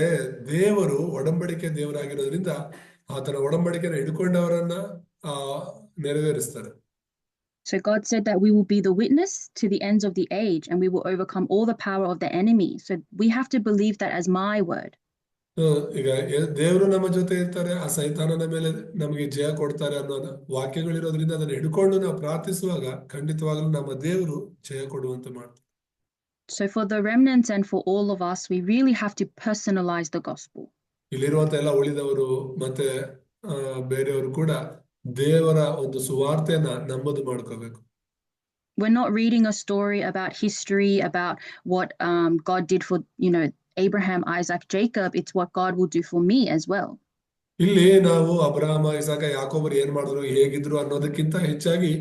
[SPEAKER 3] ದೇವರು ಒಡಂಬಡಿಕೆ ದೇವರಾಗಿರೋದ್ರಿಂದ ಆತನ ಒಡಂಬಡಿಕೆನ ಹಿಡ್ಕೊಂಡವರನ್ನ ನೆರವೇರಿಸ್ತಾರೆ.
[SPEAKER 2] So God said that we will be the witness to the ends of the age and we will overcome all the power of the enemy. So we have to believe that as my word.
[SPEAKER 3] ಈಗ ದೇವರು ನಮ್ಮ ಜೊತೆ ಇರ್ತಾರೆ, ಆ ಸೈತಾನನ ಮೇಲೆ ನಮಗೆ ಜಯ ಕೊಡ್ತಾರೆ ಅನ್ನೋ ವಾಕ್ಯಗಳಿರೋದ್ರಿಂದ ಅದನ್ನ ಹಿಡ್ಕೊಂಡು ನಾವು ಪ್ರಾರ್ಥಿಸುವಾಗ ಖಂಡಿತವಾಗ್ಲೂ ನಮ್ಮ ದೇವರು ಜಯ ಕೊಡುವಂತೆ ಮಾಡ್ತಾರೆ.
[SPEAKER 2] So for the remnants and for all of us, we really have to personalize the gospel.
[SPEAKER 3] ಇಲ್ಲಿರುವಂತ ಎಲ್ಲ ಉಳಿದವರು ಮತ್ತೆ ಬೇರೆಯವರು ಕೂಡ ದೇವರ ಒಂದು ಸುವಾರ್ತೆನ ನಮ್ಮದು ಮಾಡ್ಕೋಬೇಕು.
[SPEAKER 2] We're not reading a story about history, about what God did for, Abraham, Isaac, Jacob. It's what God will do for me as well.
[SPEAKER 3] ಇಲ್ಲಿ ನಾವು ಅಬ್ರಹಾಮ, ಇಸಾಕ, ಯಾಕೋಬರು ಏನ್ ಮಾಡಿದ್ರು, ಹೇಗಿದ್ರು ಅನ್ನೋದಕ್ಕಿಂತ ಹೆಚ್ಚಾಗಿ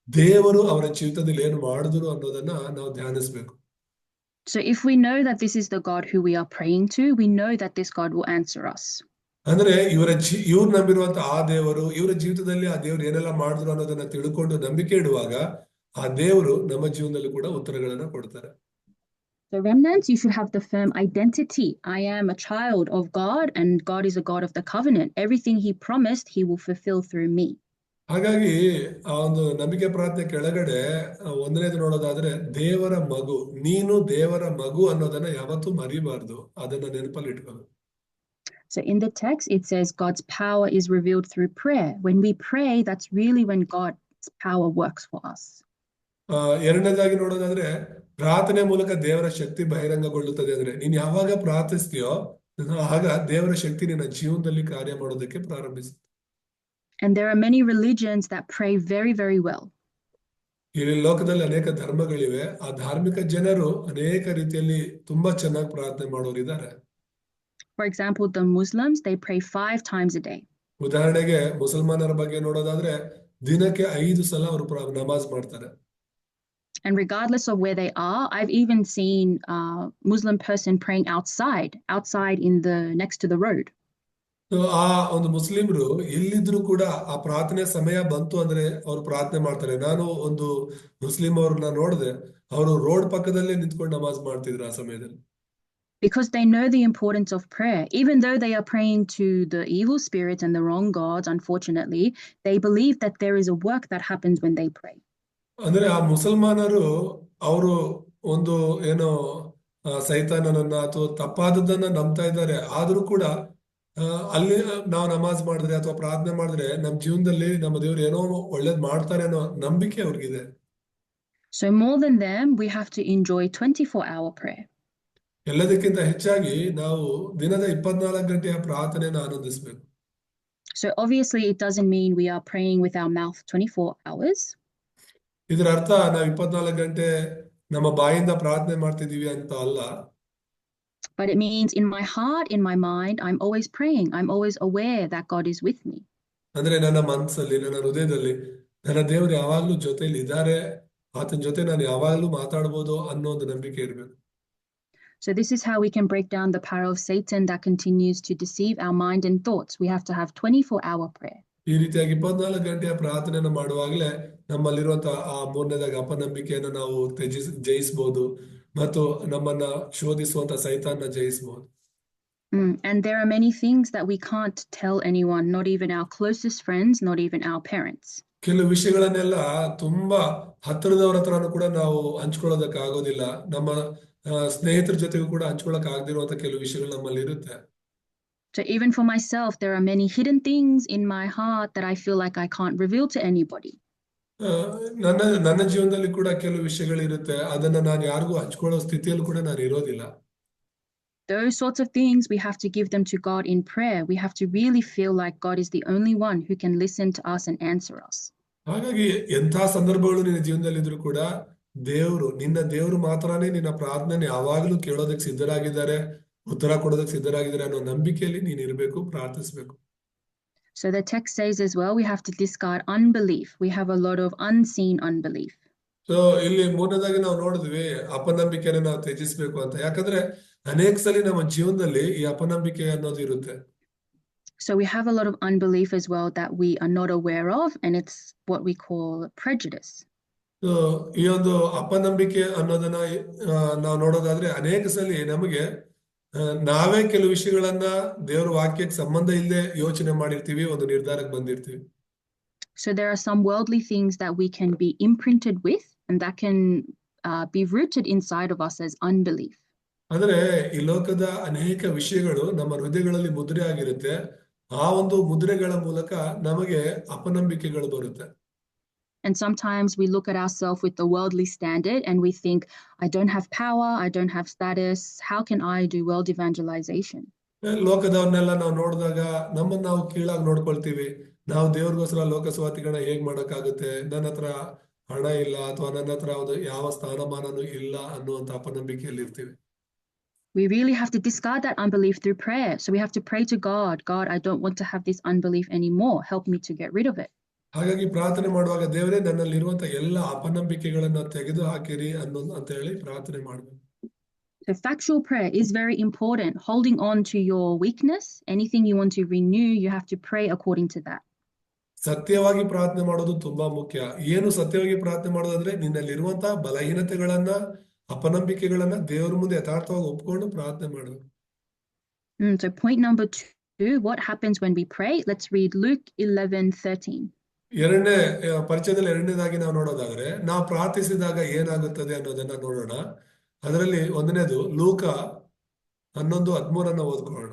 [SPEAKER 3] ದೇವರು ಅವರ ಜೀವಿತದಲ್ಲಿ ಏನು ಮಾಡಿದ್ರು ಅನ್ನೋದನ್ನ ನಾವು ಧ್ಯಾನಿಸ್ಬೇಕು.
[SPEAKER 2] So if we know that this is the God who we are praying to, we know that this God will answer us.
[SPEAKER 3] ಅಂದ್ರೆ ಇವ್ರು ನಂಬಿರುವಂತ ಆ ದೇವರು, ಇವರ ಜೀವಿತದಲ್ಲಿ ಆ ದೇವರು ಏನೆಲ್ಲ ಮಾಡಿದ್ರು ಅನ್ನೋದನ್ನ ತಿಳ್ಕೊಂಡು ನಂಬಿಕೆ ಇಡುವಾಗ ಆ ದೇವರು ನಮ್ಮ ಜೀವನದಲ್ಲಿ ಕೂಡ ಉತ್ತರಗಳನ್ನ ಕೊಡ್ತಾರೆ.
[SPEAKER 2] So remnants, you should have the firm identity. I am a child of God and God is a God of the covenant. Everything he promised, he will fulfill through me.
[SPEAKER 3] ಹಾಗಾಗಿ ಆ ಒಂದು ನಂಬಿಕೆ ಪ್ರಾರ್ಥನೆ ಕೆಳಗಡೆ ಒಂದನೇದು ನೋಡೋದಾದ್ರೆ ದೇವರ ಮಗು, ನೀನು ದೇವರ ಮಗು ಅನ್ನೋದನ್ನ ಯಾವತ್ತೂ ಮರಿಬಾರ್ದು, ಅದನ್ನ ನೆನಪಲ್ಲಿ ಇಟ್ಕೋಬೇಕು.
[SPEAKER 2] So in the text, it says God's power is revealed through prayer. When we pray, that's really when God's power works for us.
[SPEAKER 3] ಎರಡನೇದಾಗಿ ನೋಡೋದಾದ್ರೆ ಪ್ರಾರ್ಥನೆ ಮೂಲಕ ದೇವರ ಶಕ್ತಿ ಬಹಿರಂಗಗೊಳ್ಳುತ್ತದೆ. ಅಂದ್ರೆ ನೀನ್ ಯಾವಾಗ ಪ್ರಾರ್ಥಿಸ್ತೀಯೋ ಆಗ ದೇವರ ಶಕ್ತಿ ನಿನ್ನ ಜೀವನದಲ್ಲಿ ಕಾರ್ಯ ಮಾಡೋದಕ್ಕೆ ಪ್ರಾರಂಭಿಸುತ್ತೆ.
[SPEAKER 2] And there are many religions that pray very, very well.
[SPEAKER 3] ಈ ಲೋಕದಲ್ಲಿ ಅನೇಕ ಧರ್ಮಗಳಿವೆ. ಆ ಧಾರ್ಮಿಕ ಜನರು ಅನೇಕ ರೀತಿಯಲ್ಲಿ ತುಂಬಾ ಚೆನ್ನಾಗಿ ಪ್ರಾರ್ಥನೆ ಮಾಡೋರಿದ್ದಾರೆ.
[SPEAKER 2] For example, the Muslims, they pray 5 times a day.
[SPEAKER 3] ಉದಾಹರಣೆಗೆ ಮುಸಲ್ಮಾನರ ಬಗ್ಗೆ ನೋಡೋದಾದ್ರೆ ದಿನಕ್ಕೆ 5 ಸಲ ಅವರು ನಮಾಜ್ ಮಾಡ್ತಾರೆ.
[SPEAKER 2] And regardless of where they are, I've even seen a Muslim person praying outside in the next to the road.
[SPEAKER 3] ಆ ಒಂದು ಮುಸ್ಲಿಮ್ರು ಎಲ್ಲಿದ್ರು ಕೂಡ ಆ ಪ್ರಾರ್ಥನೆ ಸಮಯ ಬಂತು ಅಂದ್ರೆ ಅವ್ರು ಪ್ರಾರ್ಥನೆ ಮಾಡ್ತಾರೆ. ನಾನು ಒಂದು ಮುಸ್ಲಿಂ ಅವ್ರನ್ನ ನೋಡಿದೆ, ಅವರು ರೋಡ್ ಪಕ್ಕದಲ್ಲೇ ನಿಂತ್ಕೊಂಡು ನಮಾಜ್ ಮಾಡ್ತಿದ್ರು ಆ ಸಮಯದಲ್ಲಿ.
[SPEAKER 2] Because they know the importance of prayer. Even though they are praying to the evil spirits and the wrong gods, unfortunately, they believe that there is a work that happens when they pray.
[SPEAKER 3] ಅಂದ್ರೆ ಆ ಮುಸಲ್ಮಾನರು ಅವರು ಒಂದು ಏನೋ ಸೈತಾನನನ್ನ ಅಥವಾ ತಪ್ಪಾದದ್ದನ್ನ ನಂಬ್ತಾ ಇದ್ದಾರೆ. ಆದ್ರೂ ಕೂಡ ಅಲ್ಲಿ ನಾವು ನಮಾಜ್ ಮಾಡಿದ್ರೆ ಅಥವಾ ಪ್ರಾರ್ಥನೆ ಮಾಡಿದ್ರೆ ನಮ್ಮ ಜೀವನದಲ್ಲಿ ನಮ್ಮ ದೇವರು ಏನೋ ಒಳ್ಳೇದ್ ಮಾಡ್ತಾರೆ ಅನ್ನೋ ನಂಬಿಕೆ ಅವ್ರಿಗಿದೆ.
[SPEAKER 2] So more than them, we have to enjoy 24-hour prayer.
[SPEAKER 3] ಎಲ್ಲದಕ್ಕಿಂತ ಹೆಚ್ಚಾಗಿ ನಾವು ದಿನದ 24 ಗಂಟೆಯ ಪ್ರಾರ್ಥನೆಯನ್ನು ಆನಂದಿಸಬೇಕು.
[SPEAKER 2] So obviously it doesn't mean we are praying with our mouth 24 hours.
[SPEAKER 3] ಇದರ ಅರ್ಥ ನಾವು 24 ಗಂಟೆ ನಮ್ಮ ಬಾಯಿಂದ ಪ್ರಾರ್ಥನೆ ಮಾಡ್ತಿದೀವಿ ಅಂತ ಅಲ್ಲ.
[SPEAKER 2] But it means in my heart, in my mind, I'm always praying. I'm always aware that God is with me.
[SPEAKER 3] ಅಂದ್ರೆ ನನ್ನ ಮನಸ್ಸಲ್ಲಿ, ನನ್ನ ಹೃದಯದಲ್ಲಿ ನನ್ನ ದೇವರು ಯಾವಾಗ್ಲೂ ಜೊತೆಲಿ ಇದ್ದಾರೆ, ಆತನ ಜೊತೆ ನಾನು ಯಾವಾಗ್ಲೂ ಮಾತಾಡ್ಬೋದು ಅನ್ನೋ ಒಂದು ನಂಬಿಕೆ ಇರಬೇಕು.
[SPEAKER 2] So this is how we can break down the power of Satan that continues to deceive our mind and thoughts. We have to have 24-hour prayer.
[SPEAKER 3] ಈ ರೀತಿಯಾಗಿ 24 ಗಂಟೆಯ ಪ್ರಾರ್ಥನೆಯನ್ನು ಮಾಡುವಾಗಲೇ ನಮ್ಮಲ್ಲಿರುವಂತಹ ಆ ಮೂರನೇದಾಗಿ ಅಪನಂಬಿಕೆಯನ್ನು ನಾವು ಜಯಿಸಬಹುದು ಮತ್ತು ನಮ್ಮನ್ನ ಶೋಧಿಸುವಂತ ಸೈತಾನ್ನ ಜಯಿಸಬಹುದು.
[SPEAKER 2] And there are many things that we can't tell anyone, not even our closest friends, not even our parents.
[SPEAKER 3] ಕೆಲವು ವಿಷಯಗಳನ್ನೆಲ್ಲ ತುಂಬಾ ಹತ್ತಿರದವರ ಹತ್ರನೂ ಕೂಡ ನಾವು ಹಂಚ್ಕೊಳ್ಳೋದಕ್ಕೆ ಆಗೋದಿಲ್ಲ. ನಮ್ಮ ಸ್ನೇಹಿತರ ಜೊತೆಗೂ ಕೂಡ ಹಂಚ್ಕೊಳ್ಳಕ್ ಆಗದಿರುವಂತ ಕೆಲವು ವಿಷಯಗಳು ನಮ್ಮಲ್ಲಿ ಇರುತ್ತೆ.
[SPEAKER 2] So even for myself, there are many hidden things in my heart that I feel like I can't reveal to anybody.
[SPEAKER 3] ನನ್ನ ಜೀವನದಲ್ಲಿ ಕೂಡ ಕೆಲವು ವಿಷಯಗಳಿರುತ್ತೆ, ಅದನ್ನ ನಾನು ಯಾರಿಗೂ ಹಂಚ್ಕೊಳ್ಳೋ ಸ್ಥಿತಿಯಲ್ಲಿ ಕೂಡ ನಾನು ಇರೋದಿಲ್ಲ.
[SPEAKER 2] Those sorts of things, we have to give them to God in prayer. We have to really feel like God is the only one who can listen to us and answer us.
[SPEAKER 3] ಹಾಗಾಗಿ ಎಂಥ ಸಂದರ್ಭಗಳು ನಿನ್ನ ಜೀವನದಲ್ಲಿ ಇದ್ರು ಕೂಡ ನಿನ್ನ ದೇವರು ಮಾತ್ರನೇ ನಿನ್ನ ಪ್ರಾರ್ಥನೆ ಯಾವಾಗಲೂ ಕೇಳೋದಕ್ಕೆ ಸಿದ್ಧರಾಗಿದ್ದಾರೆ, ಉತ್ತರ ಕೊಡೋದಕ್ಕೆ ಸಿದ್ಧರಾಗಿದ್ದಾರೆ ಅನ್ನೋ ನಂಬಿಕೆಯಲ್ಲಿ ನೀನು ಇರಬೇಕು, ಪ್ರಾರ್ಥಿಸಬೇಕು.
[SPEAKER 2] So the text says as well, we have to discard unbelief. We have a lot of unseen unbelief.
[SPEAKER 3] So ಇಲ್ಲಿ ಮೂರನೇದಾಗಿ ನಾವು ನೋಡಿದ್ವಿ ಅಪನಂಬಿಕೆನ ನಾವು ತ್ಯಜಿಸಬೇಕು ಅಂತ. ಯಾಕಂದ್ರೆ ಅನೇಕ ಸಲ ನಮ್ಮ ಜೀವನದಲ್ಲಿ ಈ ಅಪನಂಬಿಕೆ ಅನ್ನೋದು ಇರುತ್ತೆ.
[SPEAKER 2] So we have a lot of unbelief as well that we are not aware of, and it's what we call prejudice.
[SPEAKER 3] So ಈ ಒಂದು ಅಪನಂಬಿಕೆ ಅನ್ನೋದನ್ನ ನಾವು ನೋಡೋದಾದ್ರೆ ಅನೇಕ ಸಲ ನಮಗೆ ನಾವೇ ಕೆಲವು ವಿಷಯಗಳನ್ನ ದೇವರ ವಾಕ್ಯಕ್ಕೆ ಸಂಬಂಧ ಇಲ್ಲದೆ ಯೋಚನೆ ಮಾಡಿರ್ತೀವಿ, ಒಂದು ನಿರ್ಧಾರಕ್ಕೆ ಬಂದಿರ್ತೀವಿ.
[SPEAKER 2] So there are some worldly things that we can be imprinted with, and that can be rooted inside of us as unbelief.
[SPEAKER 3] ಅಂದ್ರೆ ಈ ಲೋಕದ ಅನೇಕ ವಿಷಯಗಳು ನಮ್ಮ ಹೃದಯಗಳಲ್ಲಿ ಮುದ್ರೆ ಆಗಿರುತ್ತೆ. ಆ ಒಂದು ಮುದ್ರೆಗಳ ಮೂಲಕ ನಮಗೆ ಅಪನಂಬಿಕೆಗಳು ಬರುತ್ತೆ.
[SPEAKER 2] And sometimes we look at ourselves with the worldly standard and we think, I don't have power, I don't have status, how can I do world evangelization?
[SPEAKER 3] ಲೋಕದವನ್ನೆಲ್ಲ ನಾವು ನೋಡಿದಾಗ ನಮ್ಮನ್ನ ನಾವು ಕೀಳಾಗಿ ನೋಡ್ಕೊಳ್ತೀವಿ. ನಾವು ದೇವ್ರಿಗೋಸ್ಕರ ಲೋಕ ಸ್ವಾರ್ಥಿಗಳನ್ನ ಹೇಗ್ ಮಾಡಕ್ಕಾಗುತ್ತೆ, ನನ್ನ ಹತ್ರ ಹಣ ಇಲ್ಲ ಅಥವಾ ನನ್ನ ಹತ್ರ ಯಾವ ಸ್ಥಾನಮಾನನೂ ಇಲ್ಲ ಅನ್ನುವಂತ ಅಪನಂಬಿಕೆಯಲ್ಲಿ ಇರ್ತೀವಿ.
[SPEAKER 2] We really have to discard that unbelief through prayer. So we have to pray to God, God, I don't want to have this unbelief anymore. Help me to get rid of it.
[SPEAKER 3] ಹಾಗಾಗಿ ಪ್ರಾರ್ಥನೆ ಮಾಡುವಾಗ ದೇವರೇ ನನ್ನಲ್ಲಿರುವಂತ ಎಲ್ಲ ಅಪನಂಬಿಕೆಗಳನ್ನ ತೆಗೆದು ಹಾಕಿರಿ ಅಂತ ಹೇಳಿ ಪ್ರಾರ್ಥನೆ ಮಾಡಬೇಕು.
[SPEAKER 2] So factual prayer is very important. Holding on to your weakness, anything you want to renew, you have to pray according to that.
[SPEAKER 3] ಸತ್ಯವಾಗಿ ಪ್ರಾರ್ಥನೆ ಮಾಡೋದು ತುಂಬಾ ಮುಖ್ಯ. ಏನು ಸತ್ಯವಾಗಿ ಪ್ರಾರ್ಥನೆ ಮಾಡೋದಂದ್ರೆ ನಿನ್ನಲ್ಲಿರುವಂತಹ ಬಲಹೀನತೆಗಳನ್ನ, ಅಪನಂಬಿಕೆಗಳನ್ನ ದೇವರ ಮುಂದೆ ಯಥಾರ್ಥವಾಗಿ ಒಪ್ಪಿಕೊಂಡು ಪ್ರಾರ್ಥನೆ ಮಾಡಬೇಕು.
[SPEAKER 2] So point number 2, what happens when we pray? Let's read Luke 11:13.
[SPEAKER 3] ಎರಡನೇ ಪರಿಚಯದಲ್ಲಿ ಎರಡನೇದಾಗಿ ನಾವು ನೋಡೋದಾದ್ರೆ ನಾವು ಪ್ರಾರ್ಥಿಸಿದಾಗ ಏನಾಗುತ್ತದೆ ಅನ್ನೋದನ್ನ ನೋಡೋಣ. ಅದರಲ್ಲಿ ಒಂದನೇದು ಲೂಕ 11:13 ಓದ್ಕೊಳ್ಳೋಣ.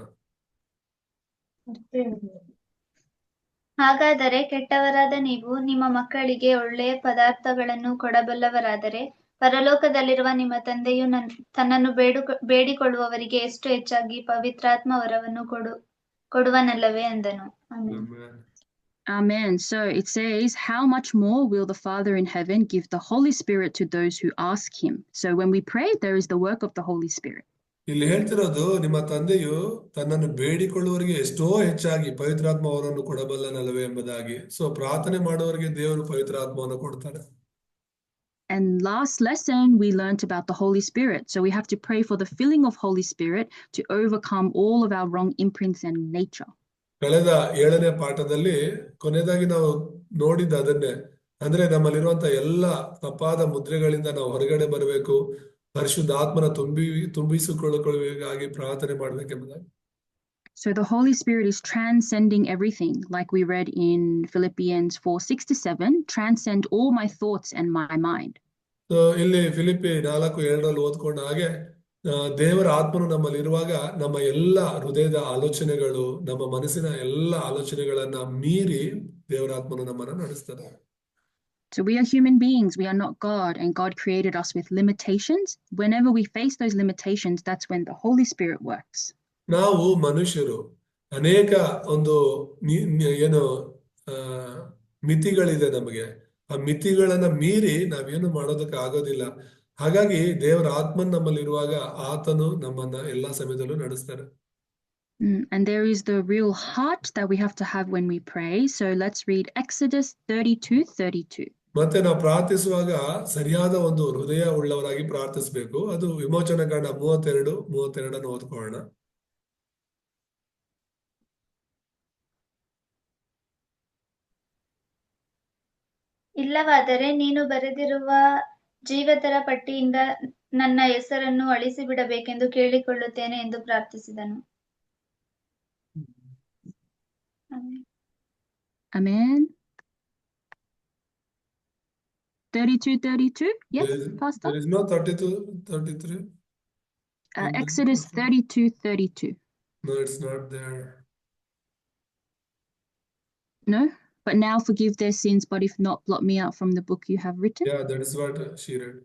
[SPEAKER 1] ಹಾಗಾದರೆ ಕೆಟ್ಟವರಾದ ನೀವು ನಿಮ್ಮ ಮಕ್ಕಳಿಗೆ ಒಳ್ಳೆಯ ಪದಾರ್ಥಗಳನ್ನು ಕೊಡಬಲ್ಲವರಾದರೆ ಪರಲೋಕದಲ್ಲಿರುವ ನಿಮ್ಮ ತಂದೆಯು ತನ್ನನ್ನು ಬೇಡಿಕೊಳ್ಳುವವರಿಗೆ ಎಷ್ಟು ಹೆಚ್ಚಾಗಿ ಪವಿತ್ರಾತ್ಮ ವರವನ್ನು ಕೊಡುವನಲ್ಲವೇ ಅಂದನು.
[SPEAKER 2] Amen. So it says, how much more will the Father in heaven give the Holy Spirit to those who ask him? So when we pray, there is the work of the Holy Spirit.
[SPEAKER 3] ಇಲ್ಲಿ ಹೇಳ್ತಿರೋದು ನಿಮ್ಮ ತಂದೆಯು ತನ್ನನ್ನು ಬೇಡಿಕೊಳ್ಳುವವರಿಗೆ ಎಷ್ಟೋ ಹೆಚ್ಚಾಗಿ ಪವಿತ್ರಾತ್ಮವರನ್ನು ಕೊಡಬಲ್ಲನಲ್ಲವೇ ಎಂಬುದಾಗಿ. ಸೊ ಪ್ರಾರ್ಥನೆ ಮಾಡುವವರಿಗೆ ದೇವರು ಪವಿತ್ರಾತ್ಮವನ್ನು ಕೊಡ್ತಾರೆ.
[SPEAKER 2] And last lesson, we learned about the Holy Spirit. So we have to pray for the filling of Holy Spirit to overcome all of our wrong imprints and nature.
[SPEAKER 3] ಕಳೆದ 7ನೇ ಪಾಠದಲ್ಲಿ ಕೊನೆಯದಾಗಿ ನಾವು ನೋಡಿದ್ದು ಅದನ್ನೇ. ಅಂದ್ರೆ ನಮ್ಮಲ್ಲಿರುವಂತ ಎಲ್ಲ ತಪ್ಪಾದ ಮುದ್ರೆಗಳಿಂದ ನಾವು ಹೊರಗಡೆ ಬರಬೇಕು, ಪರಿಶುದ್ಧಾತ್ಮನ ತುಂಬಿಸಿಕೊಳ್ಳುವುದಕ್ಕಾಗಿ ಪ್ರಾರ್ಥನೆ ಮಾಡಬೇಕೆಂಬುದಾಗಿ.
[SPEAKER 2] So the Holy Spirit is transcending everything, like we read in Philippians 4:6-7, transcend all my thoughts and my mind.
[SPEAKER 3] So ಇಲ್ಲಿ ಫಿಲಿಪ್ಪಿ 4:7 ಓದ್ಕೊಂಡ ಹಾಗೆ ದೇವರ ಆತ್ಮನು ನಮ್ಮಲ್ಲಿ ಇರುವಾಗ ನಮ್ಮ ಎಲ್ಲ ಹೃದಯದ ಆಲೋಚನೆಗಳು, ನಮ್ಮ ಮನಸ್ಸಿನ ಎಲ್ಲ ಆಲೋಚನೆಗಳನ್ನ ಮೀರಿ ದೇವರ ಆತ್ಮನು ನಮ್ಮನ್ನ ನಡೆಸ್ತಾರೆ.
[SPEAKER 2] So we are human beings, we are not God, and God created us with limitations. Whenever we face those limitations, that's when the Holy Spirit works.
[SPEAKER 3] ನಾವು ಮನುಷ್ಯರು, ಅನೇಕ ಒಂದು ಏನು ಮಿತಿಗಳಿದೆ ನಮಗೆ. ಆ ಮಿತಿಗಳನ್ನ ಮೀರಿ ನಾವೇನು ಮಾಡೋದಕ್ಕೆ ಆಗೋದಿಲ್ಲ. ಹಾಗಾಗಿ ದೇವರ ಆತ್ಮನ್ ನಮ್ಮಲ್ಲಿರುವಾಗ ಆತನು ನಮ್ಮನ್ನ ಎಲ್ಲಾ ಸಮಯದಲ್ಲೂ ನಡೆಸ್ತಾರೆ.
[SPEAKER 2] And there is the real heart that we have to have when we pray. So let's read Exodus 32:32.
[SPEAKER 3] ಮತ್ತೆ ನಾವು ಪ್ರಾರ್ಥಿಸುವಾಗ ಸರಿಯಾದ ಒಂದು ಹೃದಯ ಉಳ್ಳವರಾಗಿ ಪ್ರಾರ್ಥಿಸಬೇಕು. ಅದು ವಿಮೋಚನಕಾಂಡ 32:32 ಓದ್ಕೊಳ್ಳೋಣ.
[SPEAKER 1] ಇಲ್ಲವಾದರೆ ನೀನು ಬರೆದಿರುವ ಜೀವಿತರ ಪಟ್ಟಿಯಿಂದ ನನ್ನ ಹೆಸರನ್ನು ಅಳಿಸಿ ಬಿಡಬೇಕೆಂದು ಕೇಳಿಕೊಳ್ಳುತ್ತೇನೆ ಎಂದು ಪ್ರಾರ್ಥಿಸಿದನು.
[SPEAKER 2] Amen. 32:32. Yes, Pastor?
[SPEAKER 3] There is no 32:33.
[SPEAKER 2] Exodus 32:32.
[SPEAKER 3] No, it's not there.
[SPEAKER 2] No? But now forgive their sins, but if not, blot me out from the book you have written.
[SPEAKER 3] Yeah, that is what she read.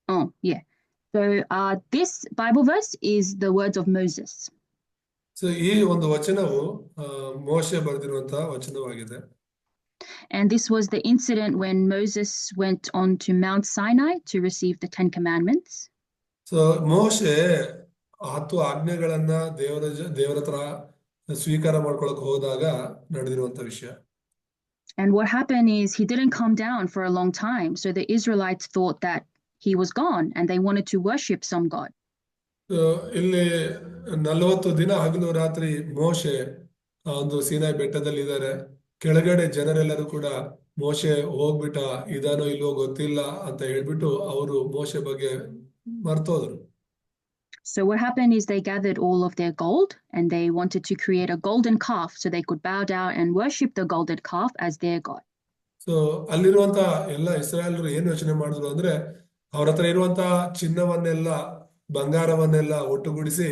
[SPEAKER 2] Oh, yeah. So this Bible verse is the words of Moses.
[SPEAKER 3] So ಈ ಒಂದು ವಚನವು ಮೋಶೆ ಬರೆದಿರುವಂತಹ ವಚನವಾಗಿದೆ.
[SPEAKER 2] And this was the incident when Moses went on to Mount Sinai to receive the 10 Commandments.
[SPEAKER 3] So ಮೋಶೆ 10 ಆಜ್ಞೆಗಳನ್ನ ದೇವರ ಹತ್ರ ಸ್ವೀಕಾರ ಮಾಡ್ಕೊಳಕ್ ಹೋದಾಗ ನಡೆದಿರುವಂತ ವಿಷಯ.
[SPEAKER 2] And what happened is he didn't come down for a long time. So the Israelites thought that he was gone and they wanted to worship some God.
[SPEAKER 3] ಇಲ್ಲಿ 40 ದಿನ ಹಗಲು ರಾತ್ರಿ ಮೋಶೆ ಒಂದು ಸೀನಾಯಿ ಬೆಟ್ಟದಲ್ಲಿ ಇದ್ದಾರೆ. ಕೆಳಗಡೆ ಜನರೆಲ್ಲರೂ ಕೂಡ ಮೋಶೆ ಹೋಗ್ಬಿಟ್ಟ, ಇದಾನೋ ಇಲ್ವೋ ಗೊತ್ತಿಲ್ಲ ಅಂತ ಹೇಳ್ಬಿಟ್ಟು ಅವರು ಮೋಶೆ ಬಗ್ಗೆ ಮರ್ತೋದ್ರು.
[SPEAKER 2] So what happened is they gathered all of their gold and they wanted to create a golden calf so they could bow down and worship the golden calf as their God.
[SPEAKER 3] So ಅಲ್ಲಿರುವಂತ ಎಲ್ಲ ಇಸ್ರಾಯೇಲರು ಏನು ಯೋಚನೆ ಮಾಡಿದ್ರು ಅಂದ್ರೆ, ಅವ್ರ ಹತ್ರ ಇರುವಂತ ಚಿನ್ನವನ್ನೆಲ್ಲ ಬಂಗಾರವನ್ನೆಲ್ಲ ಒಟ್ಟುಗೂಡಿಸಿ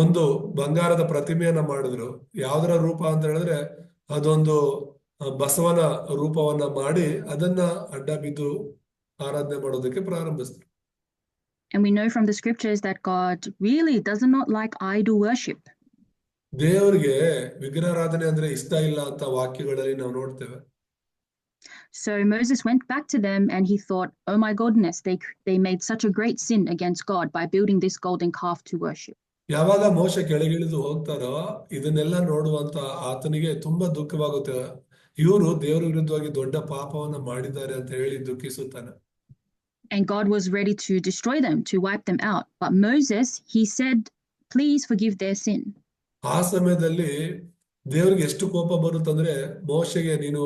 [SPEAKER 3] ಒಂದು ಬಂಗಾರದ ಪ್ರತಿಮೆಯನ್ನ ಮಾಡಿದ್ರು. ಯಾವ್ದರ ರೂಪ ಅಂತ ಹೇಳಿದ್ರೆ ಅದೊಂದು ಬಸವನ ರೂಪವನ್ನ ಮಾಡಿ ಅದನ್ನ ಅಡ್ಡ ಬಿದ್ದು ಆರಾಧನೆ ಮಾಡೋದಕ್ಕೆ ಪ್ರಾರಂಭಿಸಿದ್ರು.
[SPEAKER 2] And we know from the scriptures that God really does not like idol worship.
[SPEAKER 3] ದೇವರಿಗೆ ವಿಗ್ರಹಾರಾಧನೆ ಅಂದ್ರೆ ಇಷ್ಟ ಇಲ್ಲ ಅಂತ ವಾಕ್ಯಗಳಲ್ಲಿ ನಾವು ನೋಡ್ತೇವೆ.
[SPEAKER 2] So Moses went back to them and he thought, oh my goodness, they made such a great sin against God by building this golden calf to worship.
[SPEAKER 3] ಯಾವಾಗ ಮೋಶೆ ಕೆಳಗಿಳಿದು ಹೋಗ್ತಾರೋ ಇದನ್ನೆಲ್ಲ ನೋಡುವಂತ ಆತನಿಗೆ ತುಂಬಾ ದುಃಖವಾಗುತ್ತೆ. ಇವರು ದೇವರ ವಿರುದ್ಧವಾಗಿ ದೊಡ್ಡ ಪಾಪವನ್ನ ಮಾಡಿದ್ದಾರೆ ಅಂತ ಹೇಳಿ ದುಃಖಿಸುತ್ತಾನೆ.
[SPEAKER 2] And God was ready to destroy them, to wipe them out. But Moses, he said, please forgive their sin.
[SPEAKER 3] ಆ ಸಮಯದಲ್ಲಿ ದೇವರಿಗೆ ಎಷ್ಟು ಕೋಪ ಬರುತ್ತಂದ್ರೆ, ಮೋಶೆಗೆ ನೀನು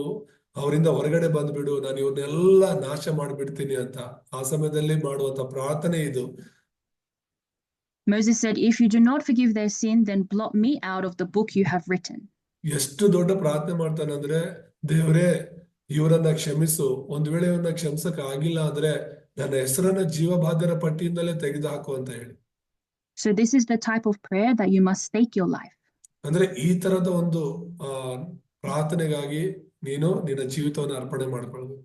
[SPEAKER 3] ಅವರಿಂದ ಹೊರಗಡೆ ಬಂದ್ಬಿಡು, ನಾನು ಇವ್ರನ್ನೆಲ್ಲ ನಾಶ ಮಾಡಿಬಿಡ್ತೀನಿ ಅಂತ ಆ ಸಮಯದಲ್ಲಿ ಮಾಡುವಂತ ಪ್ರಾರ್ಥನೆ ಇದು.
[SPEAKER 2] Moses said, if you do not forgive their sin, then blot me out of the book you have written.
[SPEAKER 3] ಎಷ್ಟು ದೊಡ್ಡ ಪ್ರಾರ್ಥನೆ ಮಾಡ್ತಾನೆ ಅಂದ್ರೆ, ದೇವರೇ ಇವರನ್ನ ಕ್ಷಮಿಸು, ಒಂದು ವೇಳೆ ಇವ್ರನ್ನ ಕ್ಷಮಿಸಕ್ ಆಗಿಲ್ಲ ಅಂದ್ರೆ ನನ್ನ ಹೆಸರನ್ನ ಜೀವಬಾಧ್ಯರ ಪಟ್ಟಿಯಿಂದಲೇ ತೆಗೆದು ಹಾಕು ಅಂತ ಹೇಳಿ.
[SPEAKER 2] So this is the type of prayer that you must stake your life.
[SPEAKER 3] ಅಂದ್ರೆ ಈ ತರದ ಒಂದು ಪ್ರಾರ್ಥನೆಗಾಗಿ ನೀನು ನಿನ್ನ ಜೀವಿತವನ್ನು ಅರ್ಪಣೆ ಮಾಡ್ಕೊಳ್ಬೇಕು.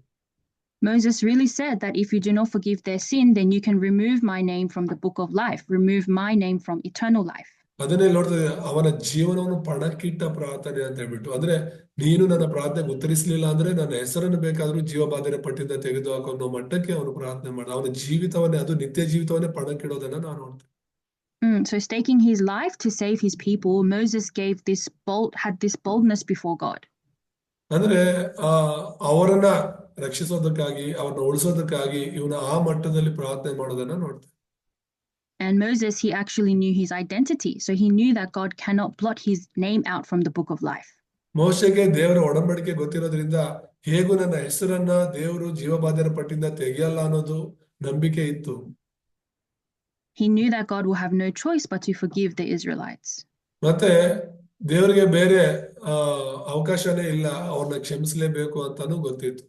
[SPEAKER 2] Moses really said that if you do not forgive their sin, then you can remove my name from the book of life, remove my name from eternal life.
[SPEAKER 3] ಅದನ್ನೇ ನೋಡ್ತದೆ, ಅವನ ಜೀವನವನ್ನು ಪಣಕ್ಕಿಟ್ಟ ಪ್ರಾರ್ಥನೆ ಅಂತ ಹೇಳ್ಬಿಟ್ಟು. ಅಂದ್ರೆ ನೀನು ನನ್ನ ಪ್ರಾರ್ಥನೆಗೆ ಉತ್ತರಿಸಲಿಲ್ಲ ಅಂದ್ರೆ ನನ್ನ ಹೆಸರನ್ನು ಬೇಕಾದ್ರೂ ಜೀವಬಾಧ್ಯರ ಪಟ್ಟಿಯಿಂದ ತೆಗೆದು ಹಾಕೋ ಅನ್ನೋ ಮಟ್ಟಕ್ಕೆ ಅವನು ಪ್ರಾರ್ಥನೆ ಮಾಡ, ಅವನ ಜೀವಿತವನ್ನೇ, ಅದು ನಿತ್ಯ ಜೀವಿತವನ್ನೇ ಪಣಕ್ಕಿಡೋದನ್ನ ನಾವು ನೋಡ್ತೇವೆ.
[SPEAKER 2] So staking his life to save his people, Moses had this boldness before God.
[SPEAKER 3] ಅಂದ್ರೆ ಅವರನ್ನ ರಕ್ಷಿಸೋದಕ್ಕಾಗಿ, ಅವ್ರನ್ನ ಉಳಿಸೋದಕ್ಕಾಗಿ ಇವನ ಆ ಮಟ್ಟದಲ್ಲಿ ಪ್ರಾರ್ಥನೆ ಮಾಡೋದನ್ನ ನೋಡ್ತೇವೆ.
[SPEAKER 2] And Moses, he actually knew his identity. So he knew that God cannot blot his name out from the book of life.
[SPEAKER 3] ಮೋಶೆಗೆ ದೇವರ ಒಡಂಬಡಿಕೆ ಗೊತ್ತಿರೋದ್ರಿಂದ ಹೇಗೂ ನನ್ನ ಹೆಸರನ್ನ ದೇವರು ಜೀವಬಾಧ್ಯರ ಪಟ್ಟಿಯಿಂದ ತೆಗೆಯಲ್ಲ ಅನ್ನೋದು ನಂಬಿಕೆ ಇತ್ತು.
[SPEAKER 2] He knew that God will have no choice but to forgive the Israelites.
[SPEAKER 3] ಮತ್ತೆ ದೇವರಿಗೆ ಬೇರೆ ಅವಕಾಶನೇ ಇಲ್ಲ, ಅವ್ರನ್ನ ಕ್ಷಮಿಸಲೇಬೇಕು ಅಂತಾನೂ ಗೊತ್ತಿತ್ತು.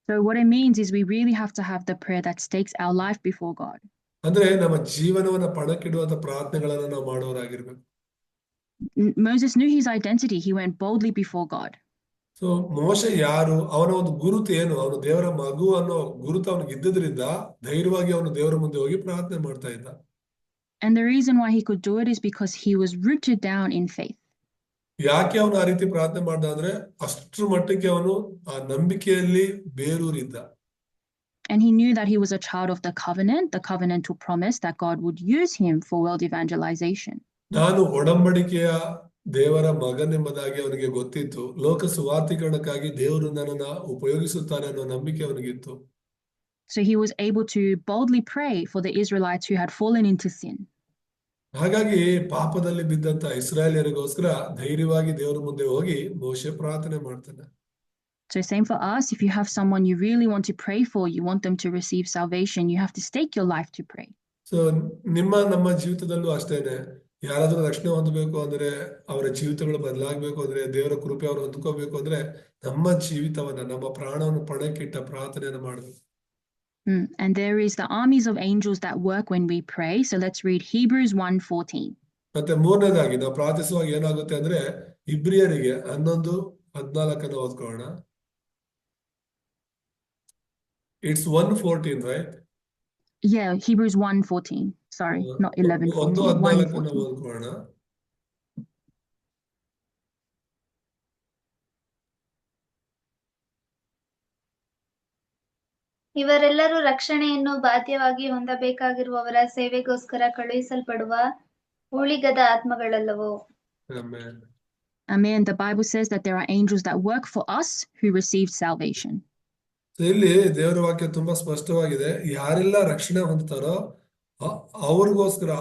[SPEAKER 2] So what it means is we really have to have the prayer that stakes our life before God.
[SPEAKER 3] ಅಂದ್ರೆ ನಮ್ಮ ಜೀವನವನ್ನ ಪಣಕ್ಕಿಡುವಂತ ಪ್ರಾರ್ಥನೆಗಳನ್ನ ನಾವು ಮಾಡೋರಾಗಿರ್ಬೇಕು.
[SPEAKER 2] Moses knew his identity. He went boldly before God.
[SPEAKER 3] So ಮೋಶೆ ಯಾರು, ಅವನ ಒಂದು ಗುರುತು ಏನು, ಅವನು ದೇವರ ಮಗು ಅನ್ನೋ ಗುರುತು ಅವನಿಗೆ ಇದ್ದದ್ರಿಂದ ಧೈರ್ಯವಾಗಿ ಅವನು ದೇವರ ಮುಂದೆ ಹೋಗಿ ಪ್ರಾರ್ಥನೆ ಮಾಡ್ತಾ ಇದ್ದ.
[SPEAKER 2] And the reason why he could do it is because he was rooted down in faith.
[SPEAKER 3] ಯಾಕೆ ಅವನು ಆ ರೀತಿ ಪ್ರಾರ್ಥನೆ ಮಾಡ್ದ ಅಂದ್ರೆ ಅಷ್ಟರ ಮಟ್ಟಕ್ಕೆ ಅವನು ಆ ನಂಬಿಕೆಯಲ್ಲಿ ಬೇರೂರಿದ್ದ.
[SPEAKER 2] And he knew that he was a child of the covenantal promise that God would use him for world evangelization.
[SPEAKER 3] ನಾನು ಒಡಂಬಡಿಕೆಯ ದೇವರ ಮಗನೆಂಬುದಾಗಿ ಅವನಿಗೆ ಗೊತ್ತಿತ್ತು. ಲೋಕ ಸುವಾರ್ತೀಕರಣಕ್ಕಾಗಿ ದೇವರು ನನ್ನನ್ನ ಉಪಯೋಗಿಸುತ್ತಾನೆ ಅನ್ನೋ ನಂಬಿಕೆ ಅವನಿಗಿತ್ತು.
[SPEAKER 2] So he was able to boldly pray for the Israelites who had fallen into sin.
[SPEAKER 3] ಹಾಗಾಗಿ ಪಾಪದಲ್ಲಿ ಬಿದ್ದಂತ ಇಸ್ರಾಯೇಲರಿಗೋಸ್ಕರ ಧೈರ್ಯವಾಗಿ ದೇವರ ಮುಂದೆ ಹೋಗಿ ಮೋಶೆ ಪ್ರಾರ್ಥನೆ ಮಾಡ್ತಾನೆ.
[SPEAKER 2] So same for us, if you have someone you really want to pray for, you want them to receive salvation, you have to stake your life to pray.
[SPEAKER 3] So ನಮ್ಮ ಜೀವಿತದಲ್ಲೂ ಅಷ್ಟೇನೆ, ಯಾರಾದ್ರೂ ರಕ್ಷಣೆ ಹೊಂದಬೇಕು ಅಂದ್ರೆ, ಅವರ ಜೀವಿತಗಳು ಬದಲಾಗಬೇಕು ಅಂದ್ರೆ, ದೇವರ ಕೃಪೆ ಅವರು ಹೊಂದ್ಕೋಬೇಕು ಅಂದ್ರೆ ನಮ್ಮ ಜೀವಿತವನ್ನ, ನಮ್ಮ ಪ್ರಾಣವನ್ನು ಪಣಕ್ಕಿಟ್ಟ ಪ್ರಾರ್ಥನೆಯನ್ನು ಮಾಡಬೇಕು.
[SPEAKER 2] And there is the armies of angels that work when we pray. So let's read Hebrews 1:14.
[SPEAKER 3] ಮತ್ತೆ ಮೂರನೇದಾಗಿ ನಾವು ಪ್ರಾರ್ಥಿಸುವಾಗ ಏನಾಗುತ್ತೆ ಅಂದ್ರೆ ಇಬ್ರಿಯರಿಗೆ 11:14 ಓದ್ಕೊಳ್ಳೋಣ. It's 1:14, right?
[SPEAKER 2] Yeah, Hebrews 1:14. Sorry, not 11:14.
[SPEAKER 3] 1:14
[SPEAKER 2] 1:14.
[SPEAKER 3] ಓದ್ಕೊಳ್ಳೋಣ.
[SPEAKER 1] ಇವರೆಲ್ಲರೂ ರಕ್ಷಣೆಯನ್ನು ಬಾಧ್ಯವಾಗಿ ಹೊಂದಬೇಕಾಗಿರುವವರ ಸೇವೆಗೋಸ್ಕರ ಕಳುಹಿಸಲ್ಪಡುವ ಉಳಿಗದ ಆತ್ಮಗಳಲ್ಲವೋ?
[SPEAKER 3] Amen.
[SPEAKER 2] Amen. The Bible says that there are angels that work for us who receive salvation.
[SPEAKER 3] So, ಇಲ್ಲಿ ದೇವರ ವಾಕ್ಯ ತುಂಬಾ ಸ್ಪಷ್ಟವಾಗಿದೆ. ಯಾರೆಲ್ಲ ರಕ್ಷಣೆ ಹೊಂದ್ತಾರೋ ಅವ್ರಿಗೋಸ್ಕರ,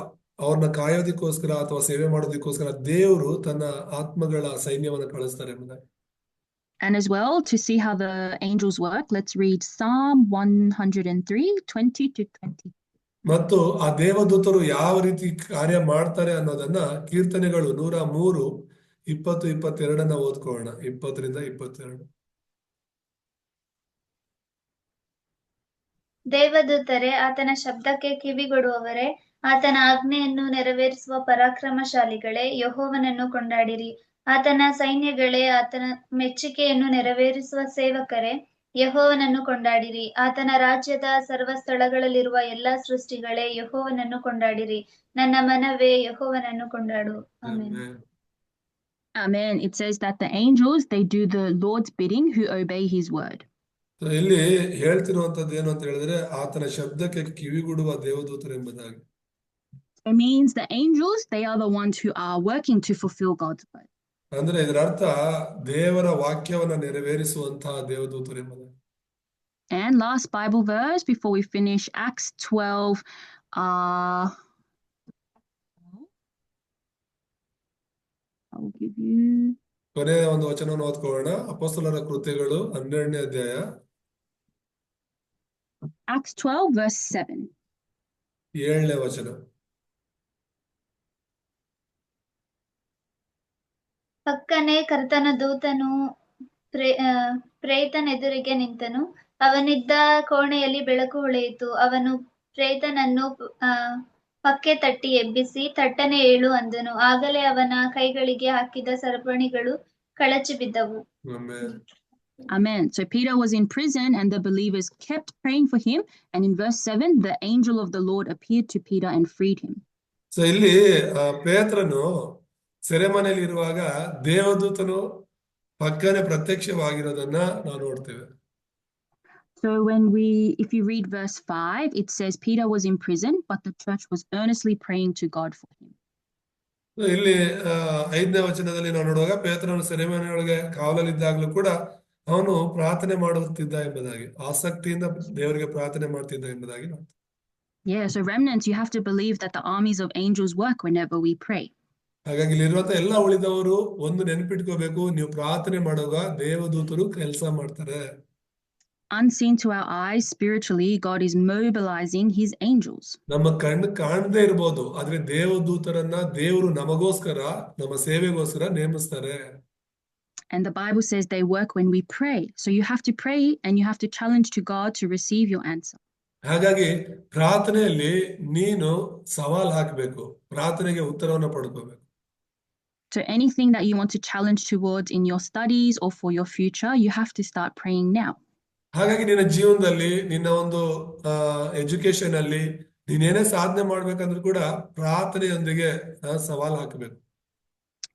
[SPEAKER 3] ಅವ್ರನ್ನ ಕಾಯೋದಕ್ಕೋಸ್ಕರ ಅಥವಾ ಸೇವೆ ಮಾಡೋದಕ್ಕೋಸ್ಕರ ದೇವರು ತನ್ನ ಆತ್ಮಗಳ ಸೈನ್ಯವನ್ನು ಕಳಿಸ್ತಾರೆ ಎಂಬುದಾಗಿ.
[SPEAKER 2] And as well, to see how the angels work, let's read Psalm 103:20-20.
[SPEAKER 3] ಮತ್ತು ಆ ದೇವದೂತರು ಯಾವ ರೀತಿ ಕಾರ್ಯ ಮಾಡ್ತಾರೆ ಅನ್ನೋದನ್ನ ಕೀರ್ತನೆಗಳು 103, 20-22 ಓದ್ಕೊಳ್ಳೋಣ. 20-22.
[SPEAKER 1] ದೇವದೂತರೇ, ಆತನ ಶಬ್ದಕ್ಕೆ ಕಿವಿಗೊಡುವವರೇ, ಆತನ ಆಜ್ಞೆಯನ್ನು ನೆರವೇರಿಸುವ ಪರಾಕ್ರಮಶಾಲಿಗಳೇ, ಯೆಹೋವನನ್ನು ಕೊಂಡಾಡಿರಿ. ಆತನ ಸೈನ್ಯಗಳೇ, ಆತನ ಮೆಚ್ಚಿಕೆಯನ್ನು ನೆರವೇರಿಸುವ ಸೇವಕರೇ, ಯೆಹೋವನನ್ನು ಕೊಂಡಾಡಿರಿ. ಆತನ ರಾಜ್ಯದ ಸರ್ವ ಸ್ಥಳಗಳಲ್ಲಿರುವ ಎಲ್ಲಾ ಸೃಷ್ಟಿಗಳೇ, ಯೆಹೋವನನ್ನು ಕೊಂಡಾಡಿರಿ. ನನ್ನ ಮನವೇ, ಯೆಹೋವನನ್ನು ಕೊಂಡಾಡು. Amen.
[SPEAKER 3] Amen.
[SPEAKER 2] Amen. It says that the angels, they do the Lord's bidding who obey his word.
[SPEAKER 3] So, ಇಲ್ಲಿ ಹೇಳ್ತಿರುವಂತದ್ದು ಏನು ಅಂತ ಹೇಳಿದ್ರೆ ಆತನ ಶಬ್ದಕ್ಕೆ ಕಿವಿಗೊಡುವ ದೇವದೂತರು ಎಂಬುದಾಗಿ.
[SPEAKER 2] It means the angels, they are the ones who are working to fulfill God's word.
[SPEAKER 3] ಅಂದ್ರೆ ಇದರ ಅರ್ಥ ದೇವರ ವಾಕ್ಯವನ್ನ ನೆರವೇರಿಸುವಂತಹ ದೇವದೂತರು ಎಂಬುದಾಗಿ.
[SPEAKER 2] And last Bible verse before we finish, Acts 12. I'll give you.
[SPEAKER 3] ಕೊನೆಯ ಒಂದು ವಚನವನ್ನು ಓದ್ಕೊಳ್ಳೋಣ. ಅಪೊಸ್ತಲರ ಕೃತ್ಯಗಳು 12ನೇ ಅಧ್ಯಾಯ.
[SPEAKER 2] Acts 12 verse 7.
[SPEAKER 3] 7ನೇ ವಚನ.
[SPEAKER 1] ಪಕ್ಕನೆ ಕರ್ತನ ದೂತನು ಪ್ರೇತನೆದುರಿಗೆ ನಿಂತನು. ಅವನಿದ್ದ ಕೋಣೆಯಲ್ಲಿ ಬೆಳಕು ಹೊಳೆಯಿತು. ಅವನು ಪ್ರೇತನನ್ನು ಪಕ್ಕೆ ತಟ್ಟಿ ಎಬ್ಬಿಸಿ, ತಟ್ಟನೆ ಏಳು ಅಂದನು. ಆಗಲೇ ಅವನ ಕೈಗಳಿಗೆ ಹಾಕಿದ ಸರಪಣಿಗಳು ಕಳಚಿ ಬಿದ್ದವು.
[SPEAKER 2] Amen. So Peter was in prison and the believers kept praying for him. And in verse 7, the angel of the Lord appeared to Peter and freed him.
[SPEAKER 3] So ಇಲ್ಲಿ ಪೇತ್ರನು ಸೆರೆಮನೆಯಲ್ಲಿ ಇರುವಾಗ ದೇವದೂತನು ಪಕ್ಕನೆ ಪ್ರತ್ಯಕ್ಷವಾಗಿರೋದನ್ನ ನಾವು ನೋಡ್ತೇವೆ.
[SPEAKER 2] So if you read verse 5, it says Peter was in prison, but the church was earnestly praying to God for him.
[SPEAKER 3] ಇಲ್ಲಿ 5ನೇ ವಚನದಲ್ಲಿ ನಾವು ನೋಡುವಾಗ ಪೇತ್ರನು ಸೆರೆಮನೆಯೊಳಗೆ ಕಾವಲಲ್ಲಿದ್ದಾಗಲೂ ಕೂಡ ಅವನು ಪ್ರಾರ್ಥನೆ ಮಾಡುತ್ತಿದ್ದ ಎಂಬುದಾಗಿ, ಆಸಕ್ತಿಯಿಂದ ದೇವರಿಗೆ ಪ್ರಾರ್ಥನೆ ಮಾಡ್ತಿದ್ದ ಎಂಬುದಾಗಿ ನೋಡ್ತೇವೆ.
[SPEAKER 2] Yeah, so remnants, you have to believe that the armies of angels work whenever we pray.
[SPEAKER 3] ಹಾಗಾಗಿ ಇಲ್ಲಿರುವಂತ ಎಲ್ಲ ಉಳಿದವರು ಒಂದು ನೆನಪಿಟ್ಕೋಬೇಕು, ನೀವು ಪ್ರಾರ್ಥನೆ ಮಾಡುವಾಗ ದೇವದೂತರು ಕೆಲಸ ಮಾಡ್ತಾರೆ.
[SPEAKER 2] Unseen to our eyes, spiritually, God is mobilizing his angels.
[SPEAKER 3] ನಮ್ಮ ಕಣ್ಣು ಕಾಣದೇ ಇರಬಹುದು, ಆದ್ರೆ ದೇವದೂತರನ್ನ ದೇವರು ನಮಗೋಸ್ಕರ, ನಮ್ಮ ಸೇವೆಗೋಸ್ಕರ ನೇಮಿಸ್ತಾರೆ.
[SPEAKER 2] And the Bible says they work when we pray. So you have to pray and you have to challenge to God to receive your answer.
[SPEAKER 3] ಹಾಗಾಗಿ ಪ್ರಾರ್ಥನೆಯಲ್ಲಿ ನೀನು ಸವಾಲ್ ಹಾಕಬೇಕು, ಪ್ರಾರ್ಥನೆಗೆ ಉತ್ತರವನ್ನು ಪಡ್ಕೋಬೇಕು.
[SPEAKER 2] So anything that you want to challenge towards in your studies or for your future, you have to start praying now.
[SPEAKER 3] ಹಾಗಾಗಿ ನಿನ್ನ ಜೀವನದಲ್ಲಿ, ನಿನ್ನ ಒಂದು ಎಜುಕೇಶನ್ ಅಲ್ಲಿ ನೀನೇನೇ ಸಾಧನೆ ಮಾಡ್ಬೇಕಂದ್ರೂ ಕೂಡ ಪ್ರಾರ್ಥನೆಯೊಂದಿಗೆ ಸವಾಲ್ ಹಾಕಬೇಕು.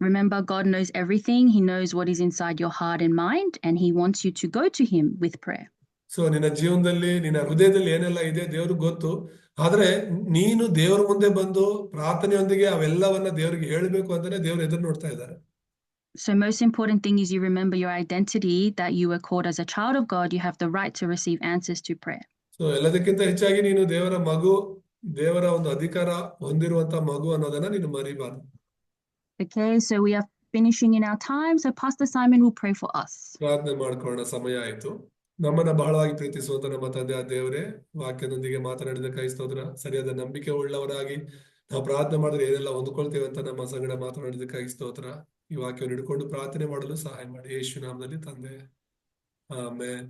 [SPEAKER 2] Remember, God knows everything. He knows what is inside your heart and mind, and he wants you to go to him with prayer.
[SPEAKER 3] So ನಿನ್ನ ಜೀವನದಲ್ಲಿ, ನಿನ್ನ ಹೃದಯದಲ್ಲಿ ಏನೆಲ್ಲ ಇದೆ ದೇವ್ರಿಗೆ ಗೊತ್ತು. ಆದ್ರೆ ನೀನು ದೇವ್ರ ಮುಂದೆ ಬಂದು ಪ್ರಾರ್ಥನೆಯೊಂದಿಗೆ ಅವೆಲ್ಲವನ್ನ ದೇವರಿಗೆ ಹೇಳಬೇಕು ಅಂತಾನೆ ದೇವ್ರು ಎದುರು ನೋಡ್ತಾ ಇದ್ದಾರೆ.
[SPEAKER 2] So most important thing is you remember your identity, that you were called as a child of God. You have the right to receive answers to prayer.
[SPEAKER 3] So ಎಲ್ಲದಕ್ಕಿಂತ ಹೆಚ್ಚಾಗಿ ನೀನು ದೇವರ ಮಗು, ದೇವರ ಒಂದು ಅಧಿಕಾರ ಹೊಂದಿರುವಂತ ಮಗು ಅನ್ನೋದನ್ನ ನೀನು ಮರಿಬಾರ್ದು.
[SPEAKER 2] Okay, so we are finishing in our time. So Pastor Simon will pray for us.
[SPEAKER 3] ಪ್ರಾರ್ಥನೆ ಮಾಡ್ಕೊಳ್ಳೋಣ, ಸಮಯ ಆಯ್ತು. ನಮ್ಮನ್ನ ಬಹಳವಾಗಿ ಪ್ರೀತಿಸುವಂತ ನಮ್ಮ ತಂದೆ ದೇವರೇ, ವಾಕ್ಯದೊಂದಿಗೆ ಮಾತನಾಡಿದಕ್ಕಾಗಿ ಸ್ತೋತ್ರ. ಸರಿಯಾದ ನಂಬಿಕೆ ಉಳ್ಳವರಾಗಿ ನಾವು ಪ್ರಾರ್ಥನೆ ಮಾಡಿದ್ರೆ ಏನೆಲ್ಲ ಹೊಂದ್ಕೊಳ್ತೇವೆ ಅಂತ ನಮ್ಮ ಸಂಗಡ ಮಾತನಾಡಿದಕ್ಕಾಗಿ ಸ್ತೋತ್ರ. ಈ ವಾಕ್ಯವನ್ನು ಹಿಡ್ಕೊಂಡು ಪ್ರಾರ್ಥನೆ ಮಾಡಲು ಸಹಾಯ ಮಾಡಿ, ಯೇಸು ನಾಮದಲ್ಲಿ ತಂದೆ, ಆಮೆನ್.